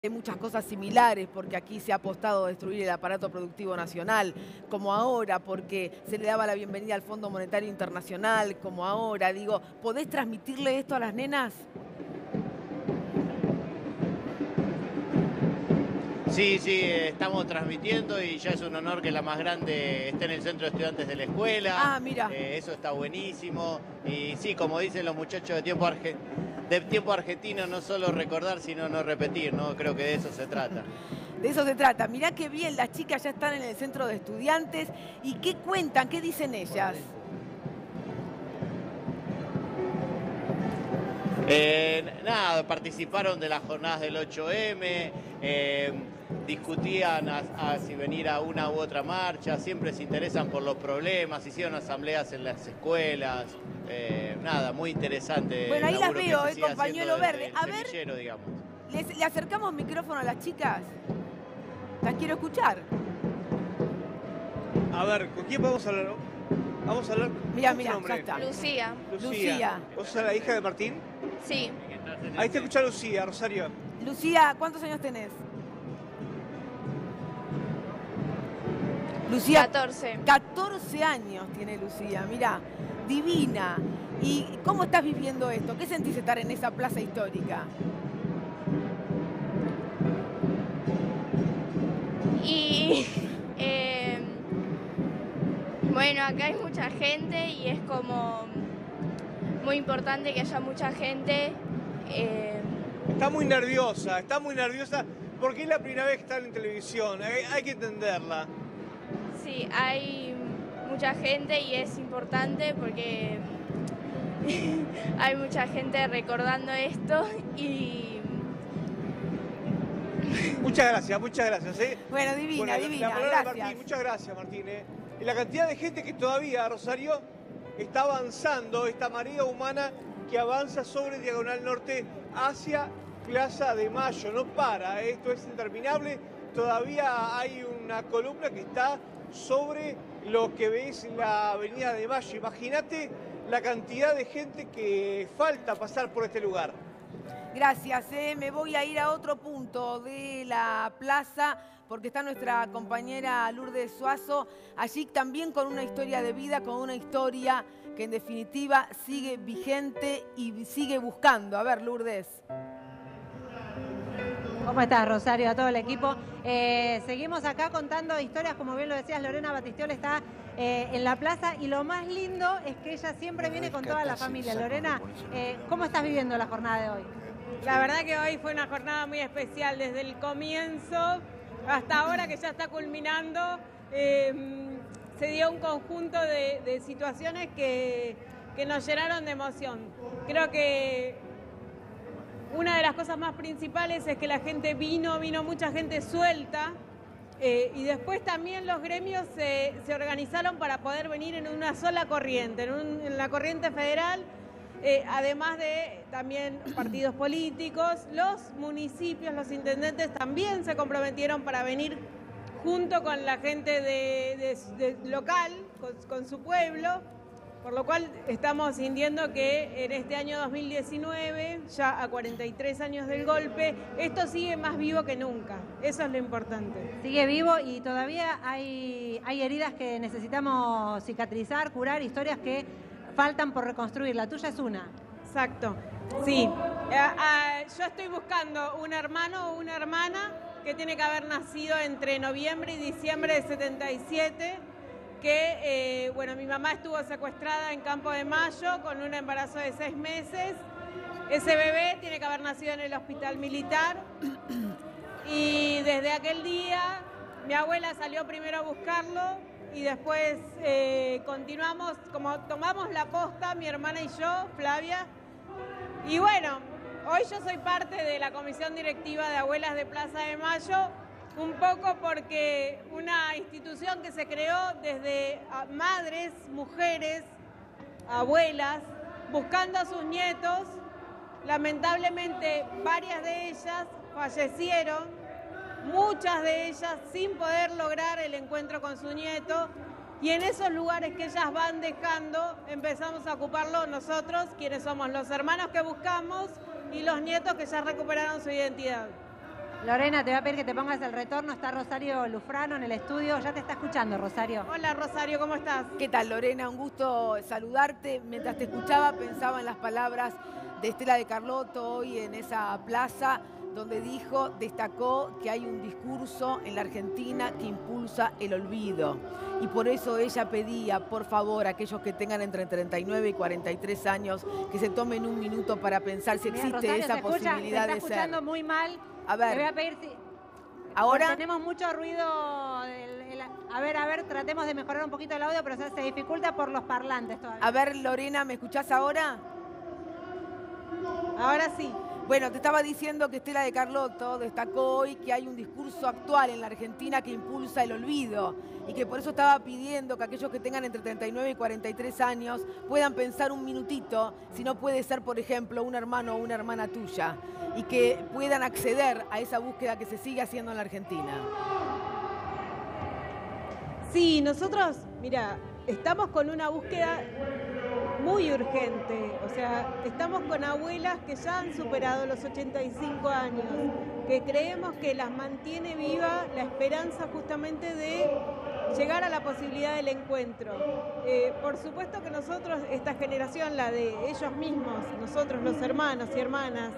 Hay muchas cosas similares, porque aquí se ha apostado a destruir el aparato productivo nacional, como ahora, porque se le daba la bienvenida al Fondo Monetario Internacional, como ahora. Digo, ¿podés transmitirle esto a las nenas? Sí, sí, estamos transmitiendo y ya es un honor que la más grande esté en el centro de estudiantes de la escuela. Ah, mira. Eso está buenísimo. Y sí, como dicen los muchachos de tiempo argentino, no solo recordar, sino no repetir, ¿no? Creo que de eso se trata. De eso se trata. Mirá qué bien, las chicas ya están en el centro de estudiantes. ¿Y qué cuentan? ¿Qué dicen ellas? Nada, participaron de las jornadas del 8M, discutían a si venir a una u otra marcha, siempre se interesan por los problemas, hicieron asambleas en las escuelas, nada, muy interesante. Bueno, ahí el las laburo que veo, se sigue con pañuelo haciendo verde. desde el A ver, semillero, digamos. ¿le acercamos micrófono a las chicas? Las quiero escuchar. A ver, ¿con quién vamos a hablar? Vamos a hablar. Mira, ¿Cómo es tu mira, ya nombre? está. Lucía. Lucía. ¿Vos sos la hija de Martín? Sí. Ahí te escucha Lucía, Rosario. Lucía, ¿cuántos años tenés? Lucía. 14. 14 años tiene Lucía, mirá, divina. ¿Y cómo estás viviendo esto? ¿Qué sentís estar en esa plaza histórica? Y bueno, acá hay mucha gente y es como muy importante que haya mucha gente. Está muy nerviosa porque es la primera vez que está en televisión. Hay que entenderla. Sí, hay mucha gente y es importante porque hay mucha gente recordando esto y Muchas gracias. Bueno, divina, Bueno, divina, la palabra de gracias. Martín, muchas gracias, Martín. Y la cantidad de gente que todavía, Rosario, está avanzando, esta marea humana que avanza sobre Diagonal Norte hacia Plaza de Mayo. No para, esto es interminable. Todavía hay una columna que está sobre lo que ves la Avenida de Mayo. Imagínate la cantidad de gente que falta pasar por este lugar. Gracias, me voy a ir a otro punto de la plaza porque está nuestra compañera Lourdes Suazo, allí también con una historia de vida, con una historia que en definitiva sigue vigente y sigue buscando. A ver, Lourdes. ¿Cómo estás, Rosario? A todo el equipo. Seguimos acá contando historias, como bien lo decías, Lorena Batistiol está en la plaza y lo más lindo es que ella siempre viene con toda la familia. Lorena, ¿cómo estás viviendo la jornada de hoy? La verdad que hoy fue una jornada muy especial, desde el comienzo hasta ahora que ya está culminando. Se dio un conjunto de situaciones que nos llenaron de emoción. Creo que una de las cosas más principales es que la gente vino mucha gente suelta, y después también los gremios se organizaron para poder venir en una sola corriente, en la corriente federal. Además de también partidos políticos, los municipios, los intendentes también se comprometieron para venir junto con la gente de local, con su pueblo, por lo cual estamos sintiendo que en este año 2019, ya a 43 años del golpe, esto sigue más vivo que nunca. Eso es lo importante. Sigue vivo y todavía hay heridas que necesitamos cicatrizar, curar, historias que faltan por reconstruir. La tuya es una. Exacto, sí. Yo estoy buscando un hermano o una hermana que tiene que haber nacido entre noviembre y diciembre de 77, que, bueno, mi mamá estuvo secuestrada en Campo de Mayo con un embarazo de 6 meses. Ese bebé tiene que haber nacido en el hospital militar y desde aquel día mi abuela salió primero a buscarlo y después continuamos, como tomamos la posta, mi hermana y yo, Flavia. Y bueno, hoy yo soy parte de la comisión directiva de Abuelas de Plaza de Mayo, un poco porque una institución que se creó desde madres, mujeres, abuelas, buscando a sus nietos. Lamentablemente varias de ellas fallecieron, muchas de ellas sin poder lograr el encuentro con su nieto, y en esos lugares que ellas van dejando empezamos a ocuparlo nosotros, quienes somos los hermanos que buscamos y los nietos que ya recuperaron su identidad. Lorena, te voy a pedir que te pongas el retorno. Está Rosario Lufrano en el estudio. Ya te está escuchando, Rosario. Hola Rosario, ¿cómo estás? ¿Qué tal, Lorena? Un gusto saludarte. Mientras te escuchaba, pensaba en las palabras de Estela de Carlotto hoy en esa plaza, donde destacó que hay un discurso en la Argentina que impulsa el olvido. Y por eso ella pedía, por favor, a aquellos que tengan entre 39 y 43 años, que se tomen un minuto para pensar si existe Rosario, esa posibilidad te está de escuchando ser. muy mal. A ver. Te voy a pedir si... Ahora. Tenemos mucho ruido. A ver, tratemos de mejorar un poquito el audio, pero se dificulta por los parlantes todavía. A ver, Lorena, ¿me escuchás ahora? Ahora sí. Bueno, te estaba diciendo que Estela de Carlotto destacó hoy que hay un discurso actual en la Argentina que impulsa el olvido y que por eso estaba pidiendo que aquellos que tengan entre 39 y 43 años puedan pensar un minutito, si no puede ser, por ejemplo, un hermano o una hermana tuya, y que puedan acceder a esa búsqueda que se sigue haciendo en la Argentina. Sí, nosotros, mira, estamos con una búsqueda muy urgente, o sea, estamos con abuelas que ya han superado los 85 años, que creemos que las mantiene viva la esperanza justamente de llegar a la posibilidad del encuentro. Por supuesto que nosotros, esta generación, la de ellos mismos, nosotros los hermanos y hermanas,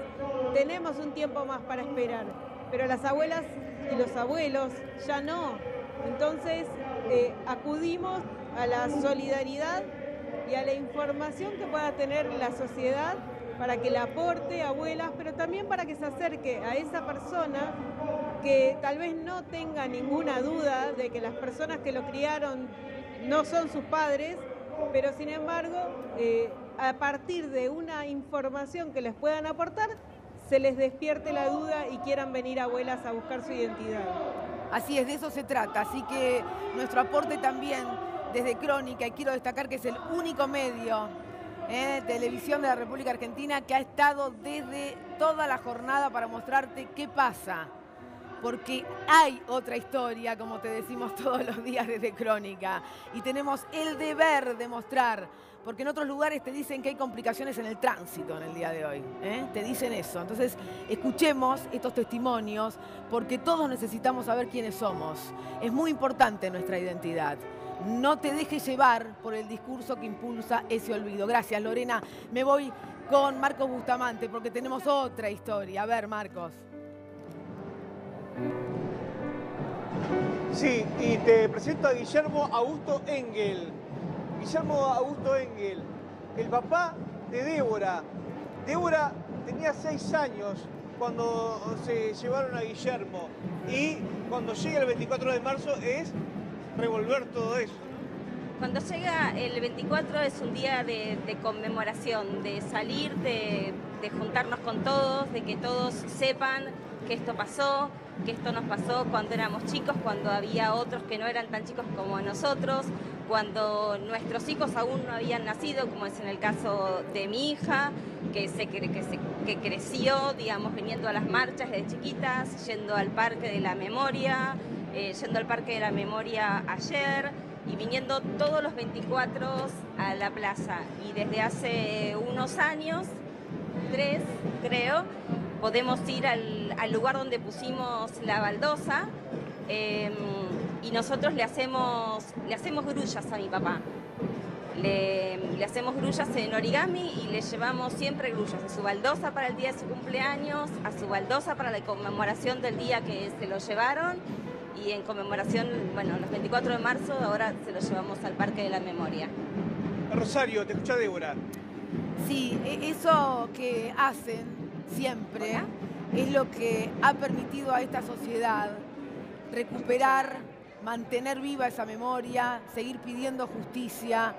tenemos un tiempo más para esperar, pero las abuelas y los abuelos ya no. Entonces, acudimos a la solidaridad y a la información que pueda tener la sociedad para que la aporte, abuelas, pero también para que se acerque a esa persona que tal vez no tenga ninguna duda de que las personas que lo criaron no son sus padres, pero sin embargo, a partir de una información que les puedan aportar, se les despierte la duda y quieran venir abuelas a buscar su identidad. Así es, de eso se trata. Así que nuestro aporte también desde Crónica, y quiero destacar que es el único medio de televisión de la República Argentina que ha estado desde toda la jornada para mostrarte qué pasa. Porque hay otra historia, como te decimos todos los días desde Crónica, y tenemos el deber de mostrar, porque en otros lugares te dicen que hay complicaciones en el tránsito en el día de hoy, te dicen eso. Entonces, escuchemos estos testimonios, porque todos necesitamos saber quiénes somos. Es muy importante nuestra identidad. No te dejes llevar por el discurso que impulsa ese olvido. Gracias, Lorena. Me voy con Marcos Bustamante, porque tenemos otra historia. A ver, Marcos. Sí, y te presento a Guillermo Augusto Engel. Guillermo Augusto Engel, el papá de Débora. Débora tenía 6 años cuando se llevaron a Guillermo. Y cuando llega el 24 de marzo es revolver todo eso. Cuando llega el 24 es un día de conmemoración, de salir, de juntarnos con todos, de que todos sepan que esto pasó, que esto nos pasó cuando éramos chicos, cuando había otros que no eran tan chicos como nosotros, cuando nuestros hijos aún no habían nacido, como es en el caso de mi hija, que creció, digamos, viniendo a las marchas desde chiquitas, yendo al Parque de la Memoria, ayer y viniendo todos los 24 a la plaza. Y desde hace unos años, 3 creo, podemos ir al lugar donde pusimos la baldosa y nosotros le hacemos grullas a mi papá. Le hacemos grullas en origami y le llevamos siempre grullas a su baldosa para el día de su cumpleaños, a su baldosa para la conmemoración del día que se lo llevaron y en conmemoración, bueno, los 24 de marzo ahora se lo llevamos al Parque de la Memoria. Rosario, te escucha Débora. Sí, eso que hacen siempre es lo que ha permitido a esta sociedad recuperar, mantener viva esa memoria, seguir pidiendo justicia.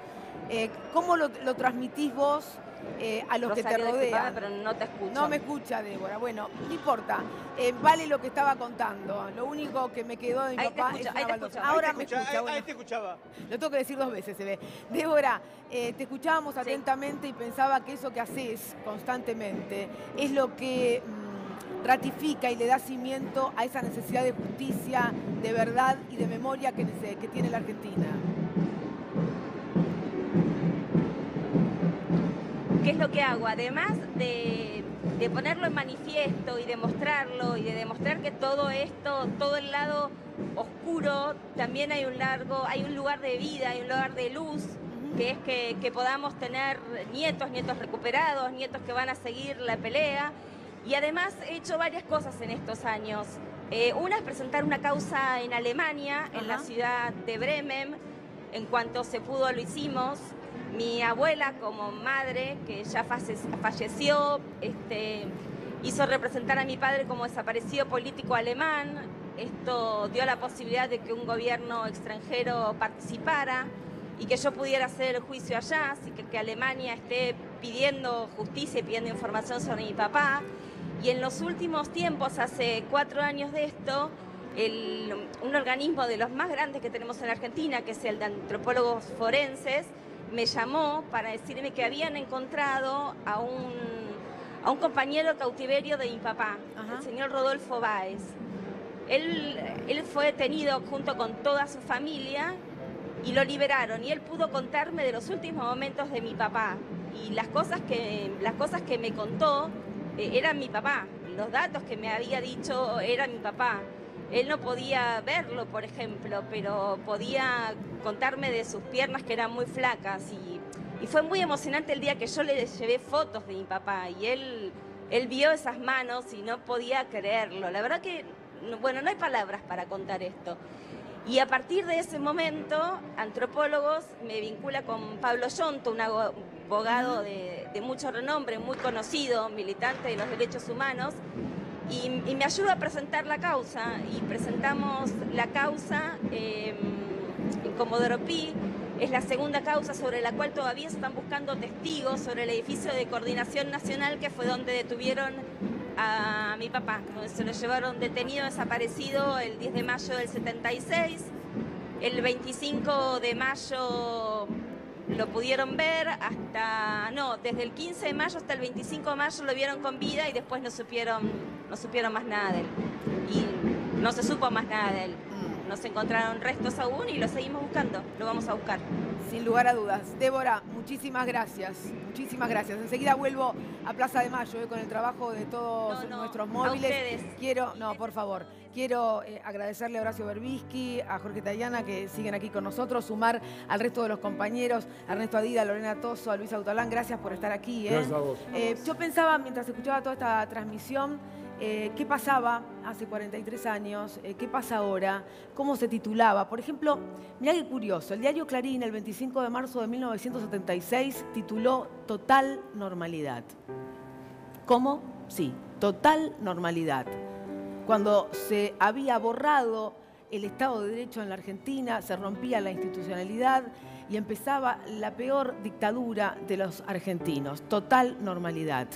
¿Cómo lo transmitís vos a los Rosario, que te rodean? disculpame, pero no te escucho. No me escucha, Débora. Bueno, no importa. Vale lo que estaba contando. Lo único que me quedó de mi papá es una baldosa. Ahora me escucha. Ahí te escuchaba. Lo tengo que decir 2 veces, se ve. Débora, te escuchábamos atentamente y pensaba que eso que haces constantemente es lo que ratifica y le da cimiento a esa necesidad de justicia, de verdad y de memoria que tiene la Argentina. ¿Qué es lo que hago? Además de ponerlo en manifiesto y de mostrarlo y de demostrar que todo esto, todo el lado oscuro, también hay un lugar de vida, hay un lugar de luz, que es que podamos tener nietos recuperados, nietos que van a seguir la pelea. Y además he hecho varias cosas en estos años. Una es presentar una causa en Alemania, en la ciudad de Bremen. En cuanto se pudo lo hicimos. Mi abuela como madre, que ya falleció, hizo representar a mi padre como desaparecido político alemán. Esto dio la posibilidad de que un gobierno extranjero participara y que yo pudiera hacer el juicio allá, así que Alemania esté pidiendo justicia y pidiendo información sobre mi papá. Y en los últimos tiempos, hace 4 años de esto, un organismo de los más grandes que tenemos en Argentina, que es el de antropólogos forenses, me llamó para decirme que habían encontrado a un compañero cautiverio de mi papá, el señor Rodolfo Báez. Él fue detenido junto con toda su familia y lo liberaron, y él pudo contarme de los últimos momentos de mi papá. Y las cosas que me contó eran mi papá, los datos que me había dicho eran mi papá. Él no podía verlo, por ejemplo, pero podía contarme de sus piernas que eran muy flacas. Y fue muy emocionante el día que yo le llevé fotos de mi papá y él vio esas manos y no podía creerlo. La verdad que, bueno, no hay palabras para contar esto. Y a partir de ese momento, Antropólogos me vincula con Pablo Yonto, un abogado de mucho renombre, muy conocido, militante de los derechos humanos, y me ayuda a presentar la causa. Y presentamos la causa en Comodoro Pi. Es la segunda causa sobre la cual todavía se están buscando testigos sobre el edificio de Coordinación Nacional, que fue donde detuvieron a mi papá, donde se lo llevaron detenido, desaparecido el 10 de mayo del 76. El 25 de mayo lo pudieron ver desde el 15 de mayo hasta el 25 de mayo lo vieron con vida y después no supieron más nada de él. Y no se supo más nada de él. No se encontraron restos aún y lo seguimos buscando, lo vamos a buscar. Sin lugar a dudas. Débora, muchísimas gracias. Muchísimas gracias. Enseguida vuelvo a Plaza de Mayo con el trabajo de todos nuestros móviles. A ustedes. Por favor. Quiero agradecerle a Horacio Berbisky, a Jorge Tayana, que siguen aquí con nosotros, sumar al resto de los compañeros, a Ernesto Adida, a Lorena Toso, a Luis Autalán. Gracias por estar aquí. Gracias a vos. Yo pensaba, mientras escuchaba toda esta transmisión, ¿qué pasaba hace 43 años? ¿Qué pasa ahora? ¿Cómo se titulaba? Por ejemplo, mirá qué curioso, el diario Clarín, el 25 de marzo de 1976, tituló Total Normalidad. ¿Cómo? Sí, total normalidad. Cuando se había borrado el Estado de Derecho en la Argentina, se rompía la institucionalidad y empezaba la peor dictadura de los argentinos. Total normalidad.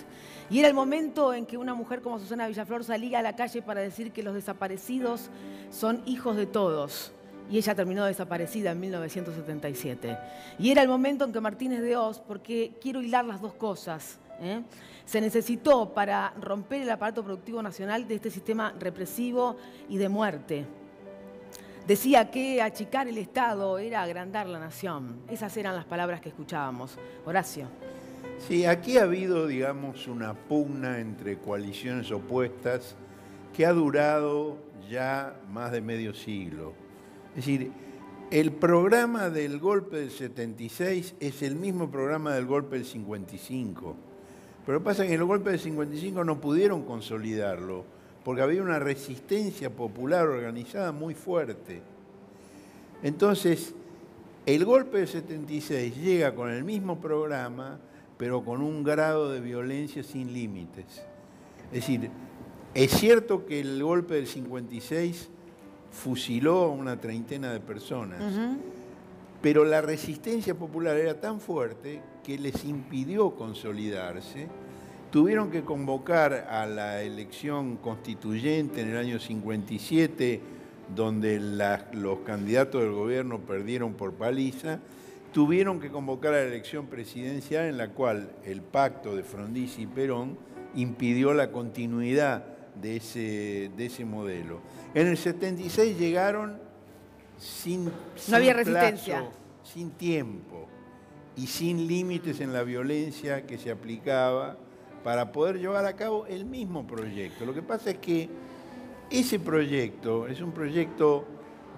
Y era el momento en que una mujer como Susana Villaflor salía a la calle para decir que los desaparecidos son hijos de todos. Y ella terminó desaparecida en 1977. Y era el momento en que Martínez de Oz, porque quiero hilar las dos cosas, se necesitó para romper el aparato productivo nacional de este sistema represivo y de muerte. Decía que achicar el Estado era agrandar la nación. Esas eran las palabras que escuchábamos. Horacio. Sí, aquí ha habido, digamos, una pugna entre coaliciones opuestas que ha durado ya más de medio siglo. Es decir, el programa del golpe del 76 es el mismo programa del golpe del 55. Pero pasa que en el golpe del 55 no pudieron consolidarlo, porque había una resistencia popular organizada muy fuerte. Entonces, el golpe del 76 llega con el mismo programa, pero con un grado de violencia sin límites. Es decir, es cierto que el golpe del 56 fusiló a una treintena de personas, pero la resistencia popular era tan fuerte que les impidió consolidarse. Tuvieron que convocar a la elección constituyente en el año 57, donde los candidatos del gobierno perdieron por paliza. Tuvieron que convocar a la elección presidencial, en la cual el pacto de Frondizi y Perón impidió la continuidad de ese modelo. En el 76 llegaron sin había resistencia, plazo, sin tiempo y sin límites en la violencia que se aplicaba para poder llevar a cabo el mismo proyecto. Lo que pasa es que ese proyecto es un proyecto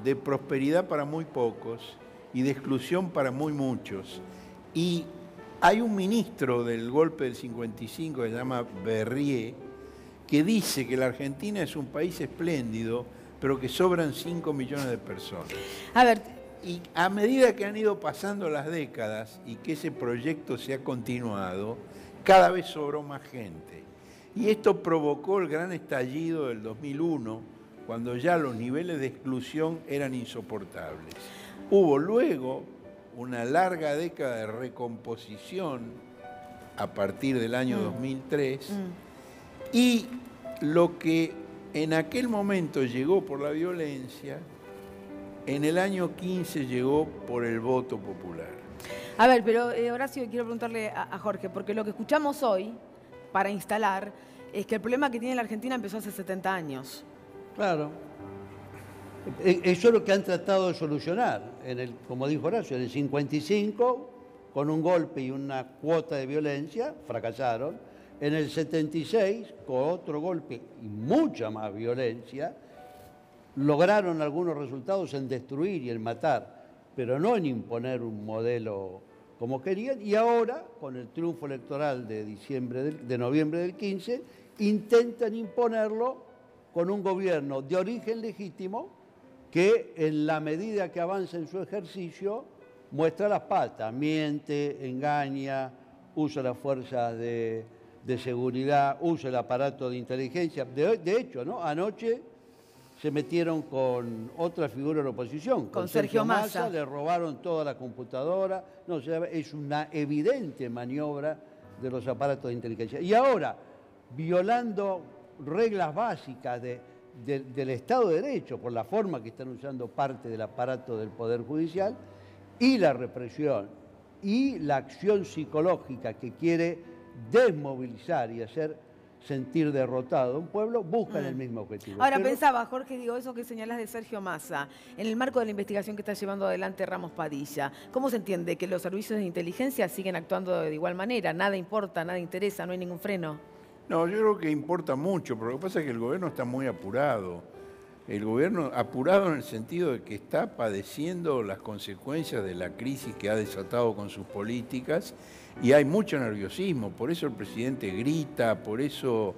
de prosperidad para muy pocos y de exclusión para muy muchos. Y hay un ministro del golpe del 55 que se llama Berrié, que dice que la Argentina es un país espléndido, pero que sobran 5 millones de personas. A ver, y a medida que han ido pasando las décadas y que ese proyecto se ha continuado, cada vez sobró más gente. Y esto provocó el gran estallido del 2001, cuando ya los niveles de exclusión eran insoportables. Hubo luego una larga década de recomposición a partir del año 2003, y lo que en aquel momento llegó por la violencia, en el año 15 llegó por el voto popular. A ver, pero Horacio, quiero preguntarle a Jorge, porque lo que escuchamos hoy, para instalar, es que el problema que tiene la Argentina empezó hace 70 años. Claro. Eso es lo que han tratado de solucionar, como dijo Horacio, en el 55, con un golpe y una cuota de violencia, fracasaron. En el 76, con otro golpe y mucha más violencia, lograron algunos resultados en destruir y en matar, pero no en imponer un modelo como querían. Y ahora, con el triunfo electoral de noviembre del 15, intentan imponerlo con un gobierno de origen legítimo que, en la medida que avanza en su ejercicio, muestra las patas, miente, engaña, usa las fuerzas de seguridad, usa el aparato de inteligencia. De hecho, ¿no? Anoche se metieron con otra figura de la oposición, con Sergio Massa. Le robaron toda la computadora. No, es una evidente maniobra de los aparatos de inteligencia. Y ahora, violando reglas básicas del Estado de Derecho, por la forma que están usando parte del aparato del Poder Judicial, y la represión, y la acción psicológica que quiere desmovilizar y hacer sentir derrotado a un pueblo, buscan el mismo objetivo. Ahora, pensaba, Jorge, digo, eso que señalás de Sergio Massa, en el marco de la investigación que está llevando adelante Ramos Padilla, ¿cómo se entiende que los servicios de inteligencia siguen actuando de igual manera? Nada importa, nada interesa, no hay ningún freno. No, yo creo que importa mucho, pero lo que pasa es que el gobierno está muy apurado. El gobierno apurado en el sentido de que está padeciendo las consecuencias de la crisis que ha desatado con sus políticas, y hay mucho nerviosismo. Por eso el presidente grita, por eso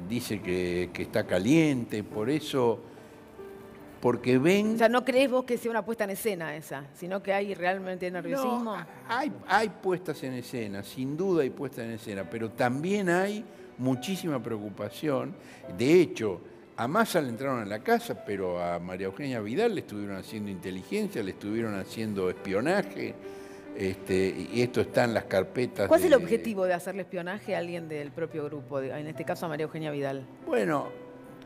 dice que está caliente, porque ven... O sea, ¿no crees vos que sea una puesta en escena esa, sino que hay realmente nerviosismo? No, hay puestas en escena, sin duda hay puestas en escena, pero también hay muchísima preocupación. De hecho, a Massa le entraron en la casa, pero a María Eugenia Vidal le estuvieron haciendo inteligencia, le estuvieron haciendo espionaje, y esto está en las carpetas. ¿Cuál es el objetivo de hacerle espionaje a alguien del propio grupo, en este caso a María Eugenia Vidal? Bueno,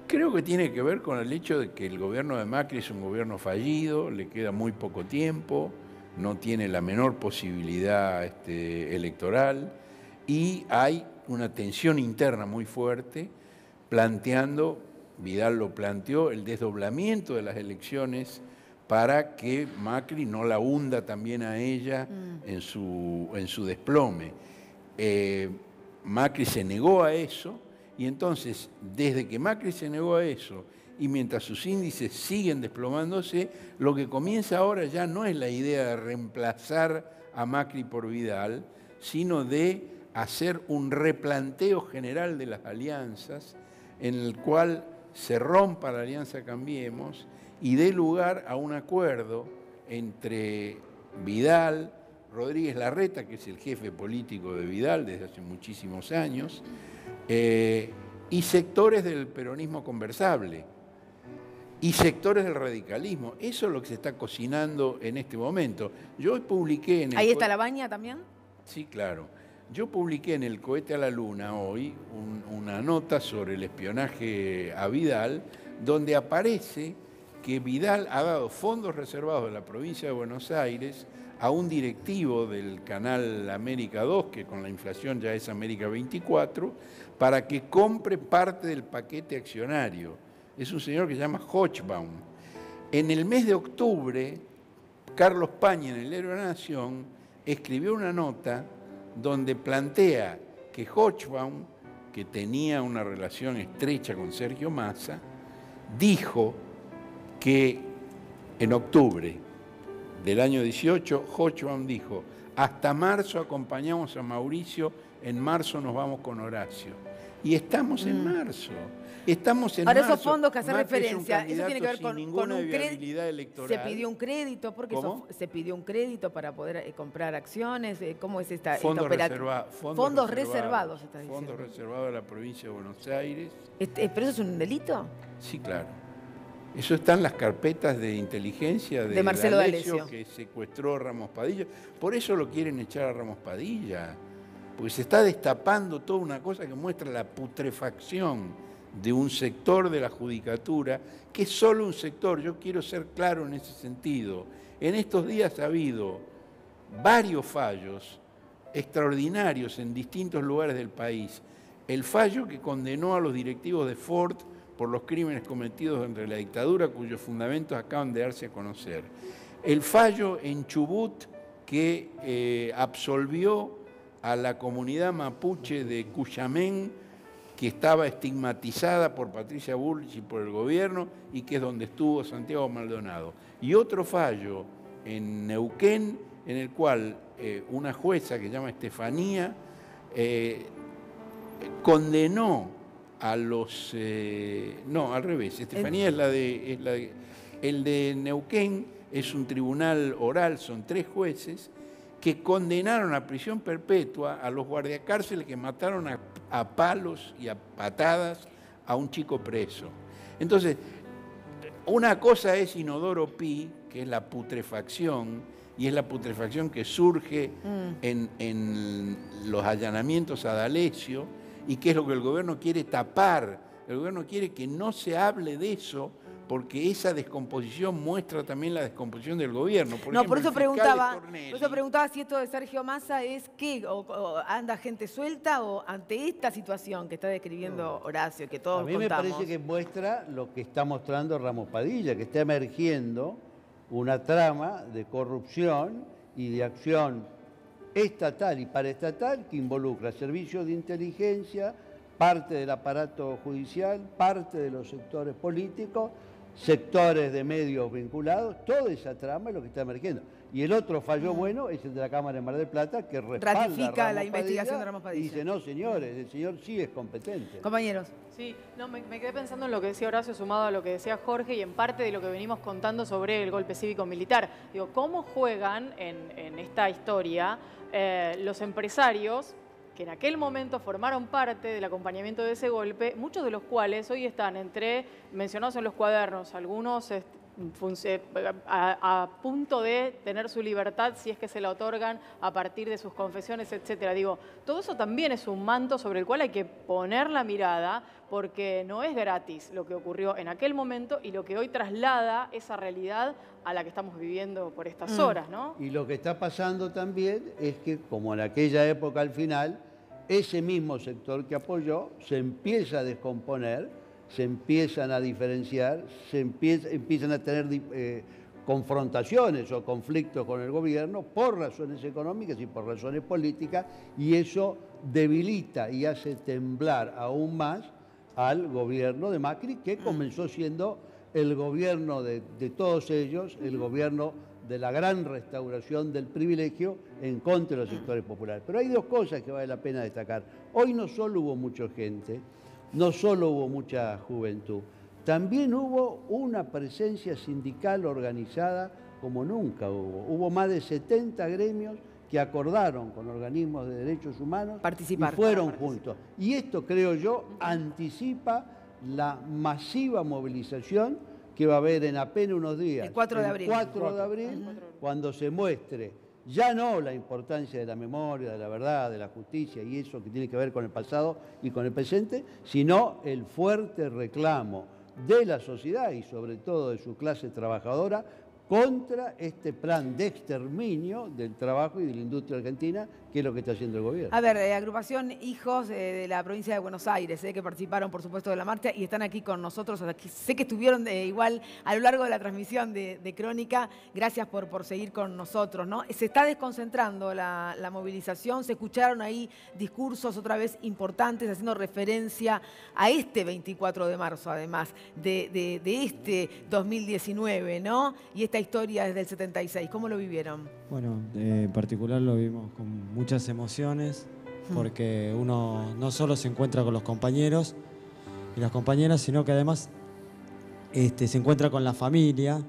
creo que tiene que ver con el hecho de que el gobierno de Macri es un gobierno fallido, le queda muy poco tiempo, no tiene la menor posibilidad electoral, y hay una tensión interna muy fuerte, Vidal lo planteó, el desdoblamiento de las elecciones para que Macri no la hunda también a ella en su desplome. Macri se negó a eso, y entonces, desde que Macri se negó a eso, y mientras sus índices siguen desplomándose, lo que comienza ahora ya no es la idea de reemplazar a Macri por Vidal, sino de hacer un replanteo general de las alianzas, en el cual se rompa la alianza Cambiemos y dé lugar a un acuerdo entre Vidal, Rodríguez Larreta, que es el jefe político de Vidal desde hace muchísimos años, y sectores del peronismo conversable, y sectores del radicalismo. Eso es lo que se está cocinando en este momento. Yo publiqué en el... ¿Ahí está la baña también? Sí, claro. Yo publiqué en el Cohete a la Luna hoy una nota sobre el espionaje a Vidal, donde aparece que Vidal ha dado fondos reservados de la provincia de Buenos Aires a un directivo del canal América 2, que con la inflación ya es América 24, para que compre parte del paquete accionario. Es un señor que se llama Hochbaum. En el mes de octubre, Carlos Pañi, en el Diario de la Nación, escribió una nota donde plantea que Hochbaum, que tenía una relación estrecha con Sergio Massa, dijo que en octubre del año 18, Hochbaum dijo, hasta marzo acompañamos a Mauricio, en marzo nos vamos con Horacio. Y estamos en marzo. Estamos en Ahora, marzo. esos fondos que hace Macri es un referencia, eso tiene que ver candidato con sin ninguna un viabilidad crédito. electoral. Se pidió un crédito, porque ¿Cómo? se pidió un crédito para poder comprar acciones. ¿Cómo es esta Fondos operativa? Fondos reservados, está diciendo. Fondos reservados de la provincia de Buenos Aires. ¿Pero eso es un delito? Sí, claro. Eso está en las carpetas de inteligencia de Marcelo D'Alessio, que secuestró a Ramos Padilla. Por eso lo quieren echar a Ramos Padilla. Porque se está destapando toda una cosa que muestra la putrefacción de un sector de la judicatura, que es solo un sector. Yo quiero ser claro en ese sentido. En estos días ha habido varios fallos extraordinarios en distintos lugares del país. El fallo que condenó a los directivos de Ford por los crímenes cometidos entre la dictadura, cuyos fundamentos acaban de darse a conocer. El fallo en Chubut que absolvió a la comunidad mapuche de Cuyamén, que estaba estigmatizada por Patricia Bullrich y por el gobierno, y que es donde estuvo Santiago Maldonado. Y otro fallo en Neuquén, en el cual una jueza que se llama Estefanía condenó a los... no, al revés, Estefanía el de Neuquén es un tribunal oral, son 3 jueces, que condenaron a prisión perpetua a los guardiacárceles que mataron a palos y a patadas a un chico preso. Entonces, una cosa es Inodoro Pi, que es la putrefacción, y es la putrefacción que surge en los allanamientos a D'Alessio, y que es lo que el gobierno quiere tapar. El gobierno quiere que no se hable de eso, porque esa descomposición muestra también la descomposición del gobierno. Por eso preguntaba si esto de Sergio Massa es que o anda gente suelta o ante esta situación que está describiendo Horacio, que todos contamos. A mí me parece que muestra lo que está mostrando Ramos Padilla, que está emergiendo una trama de corrupción y de acción estatal y paraestatal que involucra servicios de inteligencia, parte del aparato judicial, parte de los sectores políticos, sectores de medios vinculados. Toda esa trama es lo que está emergiendo. Y el otro fallo bueno es el de la Cámara de Mar del Plata, que respalda ratifica la investigación de Ramos Padilla. Y dice, no señores, el señor sí es competente. Compañeros. Sí, no, me quedé pensando en lo que decía Horacio, sumado a lo que decía Jorge, y en parte de lo que venimos contando sobre el golpe cívico-militar. Digo, ¿cómo juegan en esta historia los empresarios que en aquel momento formaron parte del acompañamiento de ese golpe, muchos de los cuales hoy están mencionados en los cuadernos, algunos a punto de tener su libertad si es que se la otorgan a partir de sus confesiones, etcétera. Digo, todo eso también es un manto sobre el cual hay que poner la mirada, porque no es gratis lo que ocurrió en aquel momento y lo que hoy traslada esa realidad a la que estamos viviendo por estas horas, ¿no? Y lo que está pasando también es que, como en aquella época al final, ese mismo sector que apoyó se empieza a descomponer, se empiezan a diferenciar, empiezan a tener confrontaciones o conflictos con el gobierno por razones económicas y por razones políticas, y eso debilita y hace temblar aún más al gobierno de Macri, que comenzó siendo el gobierno de todos ellos, el gobierno de la gran restauración del privilegio en contra de los sectores populares. Pero hay 2 cosas que vale la pena destacar. Hoy no solo hubo mucha gente, no solo hubo mucha juventud, también hubo una presencia sindical organizada como nunca hubo. Hubo más de 70 gremios que acordaron con organismos de derechos humanos participar, y fueron juntos. Y esto, creo yo, anticipa la masiva movilización que va a haber en apenas unos días. El 4 de abril. El 4 de abril, cuando se muestre ya no la importancia de la memoria, de la verdad, de la justicia y eso que tiene que ver con el pasado y con el presente, sino el fuerte reclamo de la sociedad y sobre todo de su clase trabajadora contra este plan de exterminio del trabajo y de la industria argentina, que es lo que está haciendo el gobierno. A ver, agrupación Hijos de la provincia de Buenos Aires, que participaron, por supuesto, de la marcha y están aquí con nosotros. Aquí, sé que estuvieron igual a lo largo de la transmisión de Crónica. Gracias por seguir con nosotros, ¿no? Se está desconcentrando la movilización. Se escucharon ahí discursos otra vez importantes haciendo referencia a este 24 de marzo, además, de este 2019, ¿no? Y esta historia desde el 76. ¿Cómo lo vivieron? Bueno, en particular lo vimos con muchas emociones, porque uno no solo se encuentra con los compañeros y las compañeras, sino que además se encuentra con la familia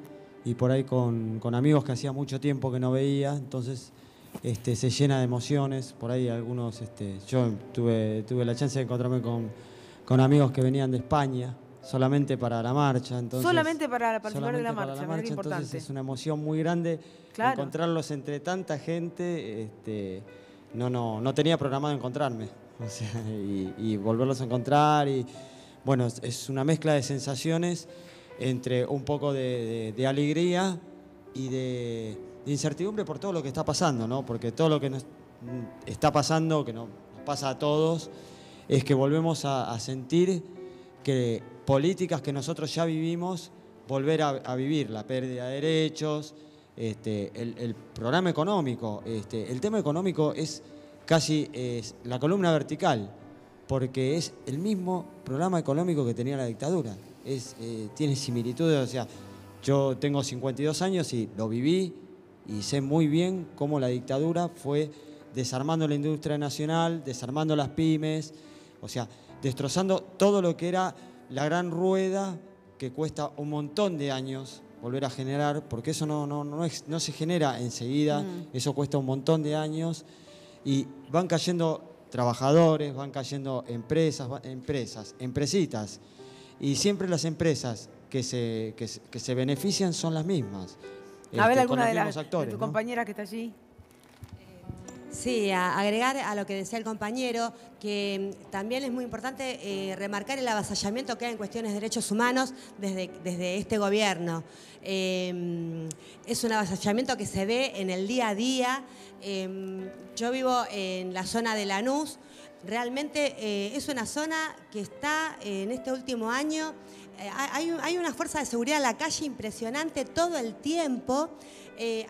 y por ahí con amigos que hacía mucho tiempo que no veía, entonces se llena de emociones. Por ahí algunos, yo tuve la chance de encontrarme con amigos que venían de España, solamente para la marcha. Entonces, solamente para participar de la marcha, entonces importante. es una emoción muy grande, claro, encontrarlos entre tanta gente. No tenía programado encontrarme, o sea, y volverlos a encontrar. Y bueno, es una mezcla de sensaciones entre un poco de alegría y de incertidumbre por todo lo que está pasando, ¿no? Porque todo lo que nos está pasando, que nos pasa a todos, es que volvemos a sentir que políticas que nosotros ya vivimos, volver a vivir la pérdida de derechos, el programa económico. El tema económico es casi la columna vertical, porque es el mismo programa económico que tenía la dictadura. Tiene similitudes, o sea, yo tengo 52 años y lo viví y sé muy bien cómo la dictadura fue desarmando la industria nacional, desarmando las pymes, o sea, destrozando todo lo que era la gran rueda que cuesta un montón de años volver a generar, porque eso no se genera enseguida, eso cuesta un montón de años y van cayendo trabajadores, van cayendo empresitas, y siempre las empresas que se benefician son las mismas. A ver, alguna de actores, de tu ¿no? compañera que está allí. Sí, a agregar a lo que decía el compañero, que también es muy importante remarcar el avasallamiento que hay en cuestiones de derechos humanos desde este gobierno. Es un avasallamiento que se ve en el día a día. Yo vivo en la zona de Lanús. Realmente es una zona que está en este último año. Hay una fuerza de seguridad en la calle impresionante todo el tiempo.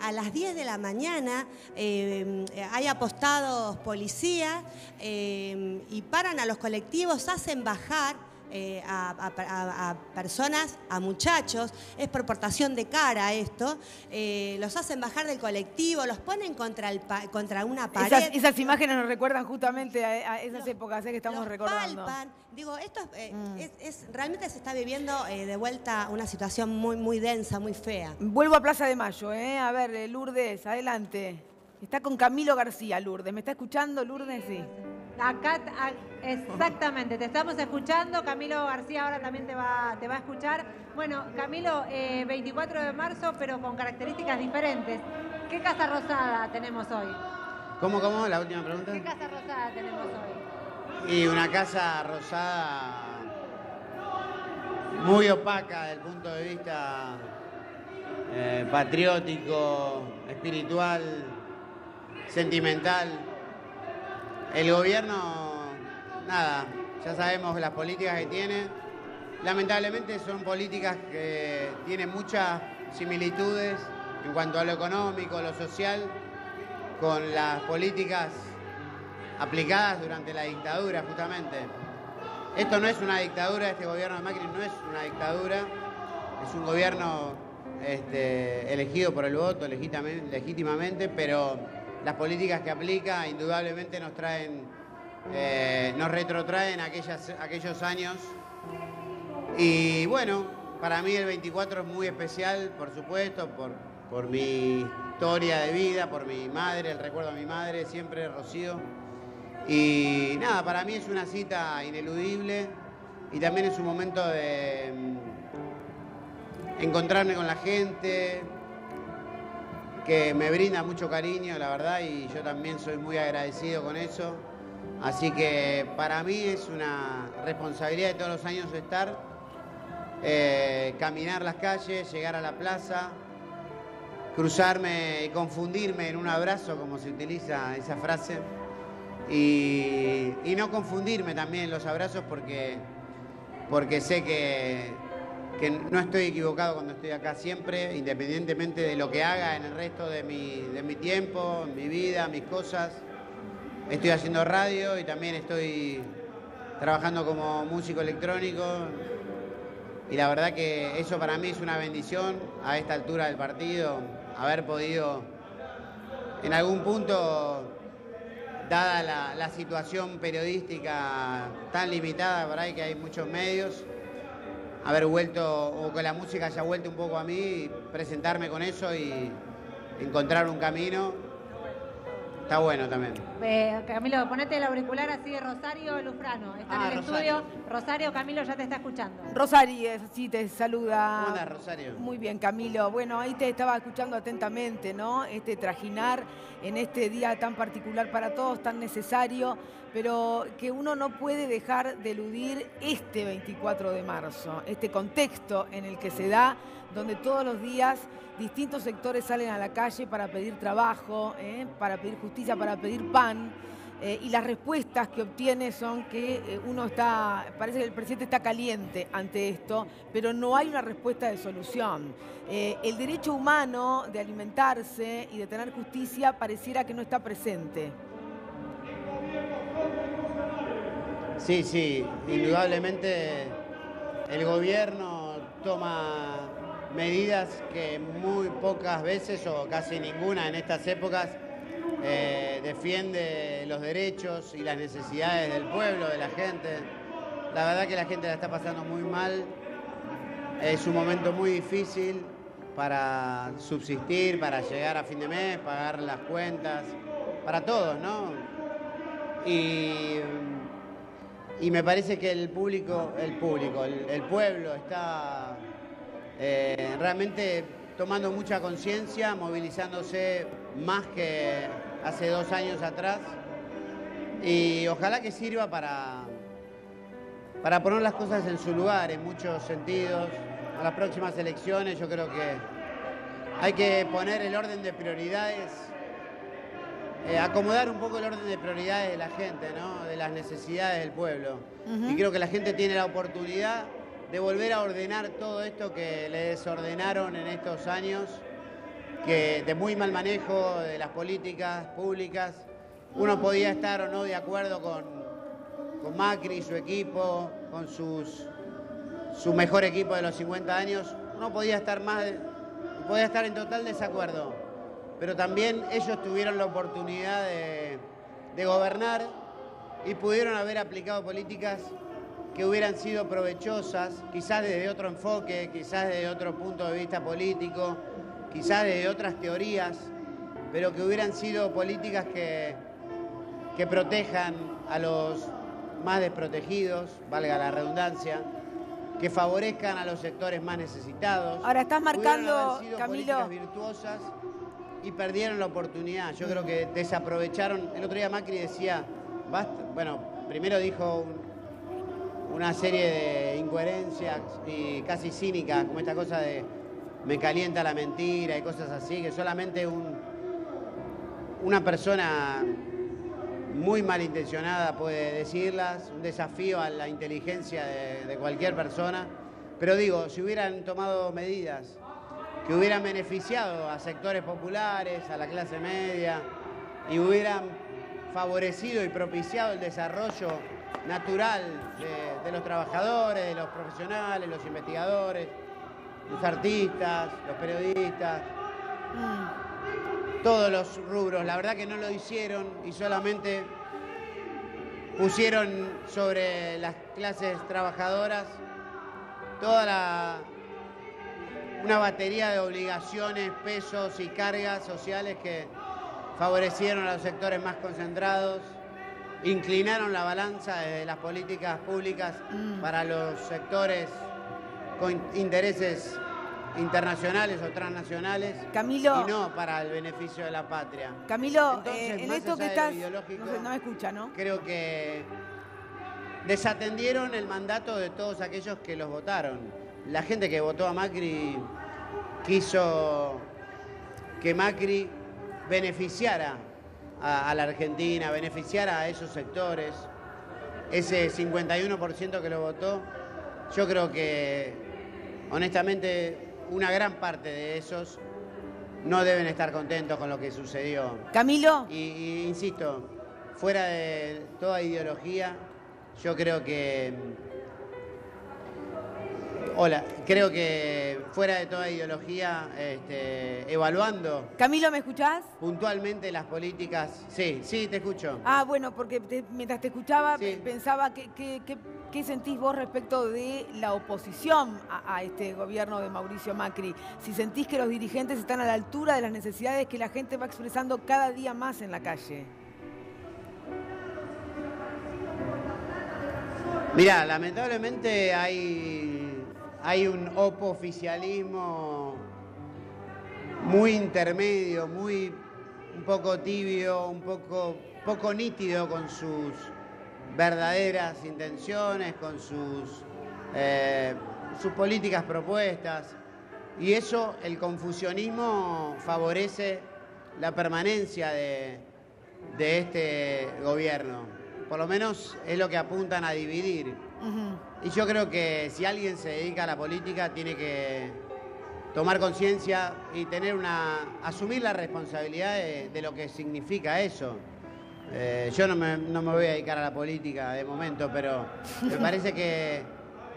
A las 10 de la mañana hay apostados policías y paran a los colectivos, hacen bajar a personas, a muchachos, es por portación de cara esto, los hacen bajar del colectivo, los ponen contra una pared. Esas imágenes nos recuerdan justamente a esas épocas que estamos recordando. Palpan. Digo, esto realmente se está viviendo de vuelta una situación muy, muy densa, muy fea. Vuelvo a Plaza de Mayo, A ver, Lourdes, adelante. Está con Camilo García, Lourdes. ¿Me está escuchando, Lourdes? Sí. Acá, exactamente, te estamos escuchando. Camilo García ahora también te va a escuchar. Bueno, Camilo, 24 de marzo, pero con características diferentes. ¿Qué Casa Rosada tenemos hoy? ¿Cómo? La última pregunta. ¿Qué Casa Rosada tenemos hoy? Y una Casa Rosada muy opaca desde el punto de vista patriótico, espiritual, sentimental. El gobierno, nada, ya sabemos las políticas que tiene. Lamentablemente son políticas que tienen muchas similitudes en cuanto a lo económico, lo social, con las políticas aplicadas durante la dictadura, justamente. Esto no es una dictadura, este gobierno de Macri no es una dictadura, es un gobierno elegido por el voto legítimamente, pero las políticas que aplica indudablemente nos retrotraen aquellos años. Y bueno, para mí el 24 es muy especial, por supuesto, por mi historia de vida, por mi madre, el recuerdo a mi madre, siempre Rocío. Y nada, para mí es una cita ineludible y también es un momento de encontrarme con la gente, que me brinda mucho cariño, la verdad, y yo también soy muy agradecido con eso. Así que para mí es una responsabilidad de todos los años estar, caminar las calles, llegar a la plaza cruzarme y confundirme en un abrazo, como se utiliza esa frase, y no confundirme también en los abrazos porque sé que no estoy equivocado cuando estoy acá siempre, independientemente de lo que haga en el resto de mi tiempo, mi vida, mis cosas. Estoy haciendo radio y también estoy trabajando como músico electrónico. Y la verdad que eso para mí es una bendición a esta altura del partido, haber podido en algún punto, dada la situación periodística tan limitada por ahí que hay muchos medios, haber vuelto, o que la música haya vuelto un poco a mí, presentarme con eso y encontrar un camino, está bueno también. Camilo, ponete el auricular así de Rosario Lufrano. Está en el estudio. Rosario, Camilo ya te está escuchando. Rosario, sí, te saluda. ¿Cómo andas, Rosario? Muy bien, Camilo. Bueno, ahí te estaba escuchando atentamente, ¿no? Este trajinar en este día tan particular para todos, tan necesario, pero que uno no puede dejar de eludir este 24 de marzo, este contexto en el que se da, donde todos los días distintos sectores salen a la calle para pedir trabajo, para pedir justicia, para pedir pan, y las respuestas que obtiene son que parece que el presidente está caliente ante esto, pero no hay una respuesta de solución. El derecho humano de alimentarse y de tener justicia pareciera que no está presente. Sí, indudablemente el gobierno toma medidas que muy pocas veces o casi ninguna en estas épocas defiende los derechos y las necesidades del pueblo, de la gente. La verdad que la gente la está pasando muy mal. Es un momento muy difícil para subsistir, para llegar a fin de mes, pagar las cuentas, para todos, ¿no? Y me parece que el pueblo está realmente tomando mucha conciencia, movilizándose más que hace 2 años atrás, y ojalá que sirva para poner las cosas en su lugar en muchos sentidos. A las próximas elecciones yo creo que hay que poner el orden de prioridades, acomodar un poco el orden de prioridades de la gente, ¿no? De las necesidades del pueblo. Y creo que la gente tiene la oportunidad de volver a ordenar todo esto que le desordenaron en estos años, de muy mal manejo de las políticas públicas. Uno podía estar o no de acuerdo con Macri y su equipo, con su mejor equipo de los 50 años. Uno podía estar en total desacuerdo, pero también ellos tuvieron la oportunidad de gobernar y pudieron haber aplicado políticas que hubieran sido provechosas, quizás desde otro enfoque, quizás desde otro punto de vista político, quizás desde otras teorías, pero que hubieran sido políticas que protejan a los más desprotegidos, valga la redundancia, que favorezcan a los sectores más necesitados. Ahora estás marcando, Camilo, políticas virtuosas y perdieron la oportunidad. Yo creo que desaprovecharon. El otro día Macri decía, primero dijo una serie de incoherencias y casi cínicas, como esta cosa de me calienta la mentira y cosas así, que solamente una persona muy malintencionada puede decirlas, un desafío a la inteligencia de cualquier persona. Pero digo, si hubieran tomado medidas que hubieran beneficiado a sectores populares, a la clase media, y hubieran favorecido y propiciado el desarrollo natural de los trabajadores, de los profesionales, los investigadores, los artistas, los periodistas, todos los rubros. La verdad que no lo hicieron y solamente pusieron sobre las clases trabajadoras una batería de obligaciones, pesos y cargas sociales que favorecieron a los sectores más concentrados, inclinaron la balanza desde las políticas públicas para los sectores con intereses internacionales o transnacionales, Camilo, y no para el beneficio de la patria. Camilo, entonces, en más esto que allá de estás... lo ideológico, no me escucha, ¿no? Creo que desatendieron el mandato de todos aquellos que los votaron. La gente que votó a Macri quiso que Macri beneficiara a la Argentina, beneficiara a esos sectores. Ese 51% que lo votó, yo creo que, honestamente, una gran parte de esos no deben estar contentos con lo que sucedió. Camilo. Y insisto, fuera de toda ideología, yo creo que... creo que fuera de toda ideología, evaluando... Camilo, ¿me escuchás? Puntualmente las políticas... Sí, te escucho. Ah, bueno, porque mientras te escuchaba pensaba ¿qué sentís vos respecto de la oposición a este gobierno de Mauricio Macri? Si sentís que los dirigentes están a la altura de las necesidades que la gente va expresando cada día más en la calle. Mirá, lamentablemente hay un opoficialismo muy intermedio, un poco tibio, un poco nítido con sus verdaderas intenciones, con sus políticas propuestas. Y eso, el confusionismo, favorece la permanencia de este gobierno. Por lo menos es lo que apuntan a dividir. Y yo creo que si alguien se dedica a la política tiene que tomar conciencia y asumir la responsabilidad de lo que significa eso. Yo no me voy a dedicar a la política de momento, pero me parece que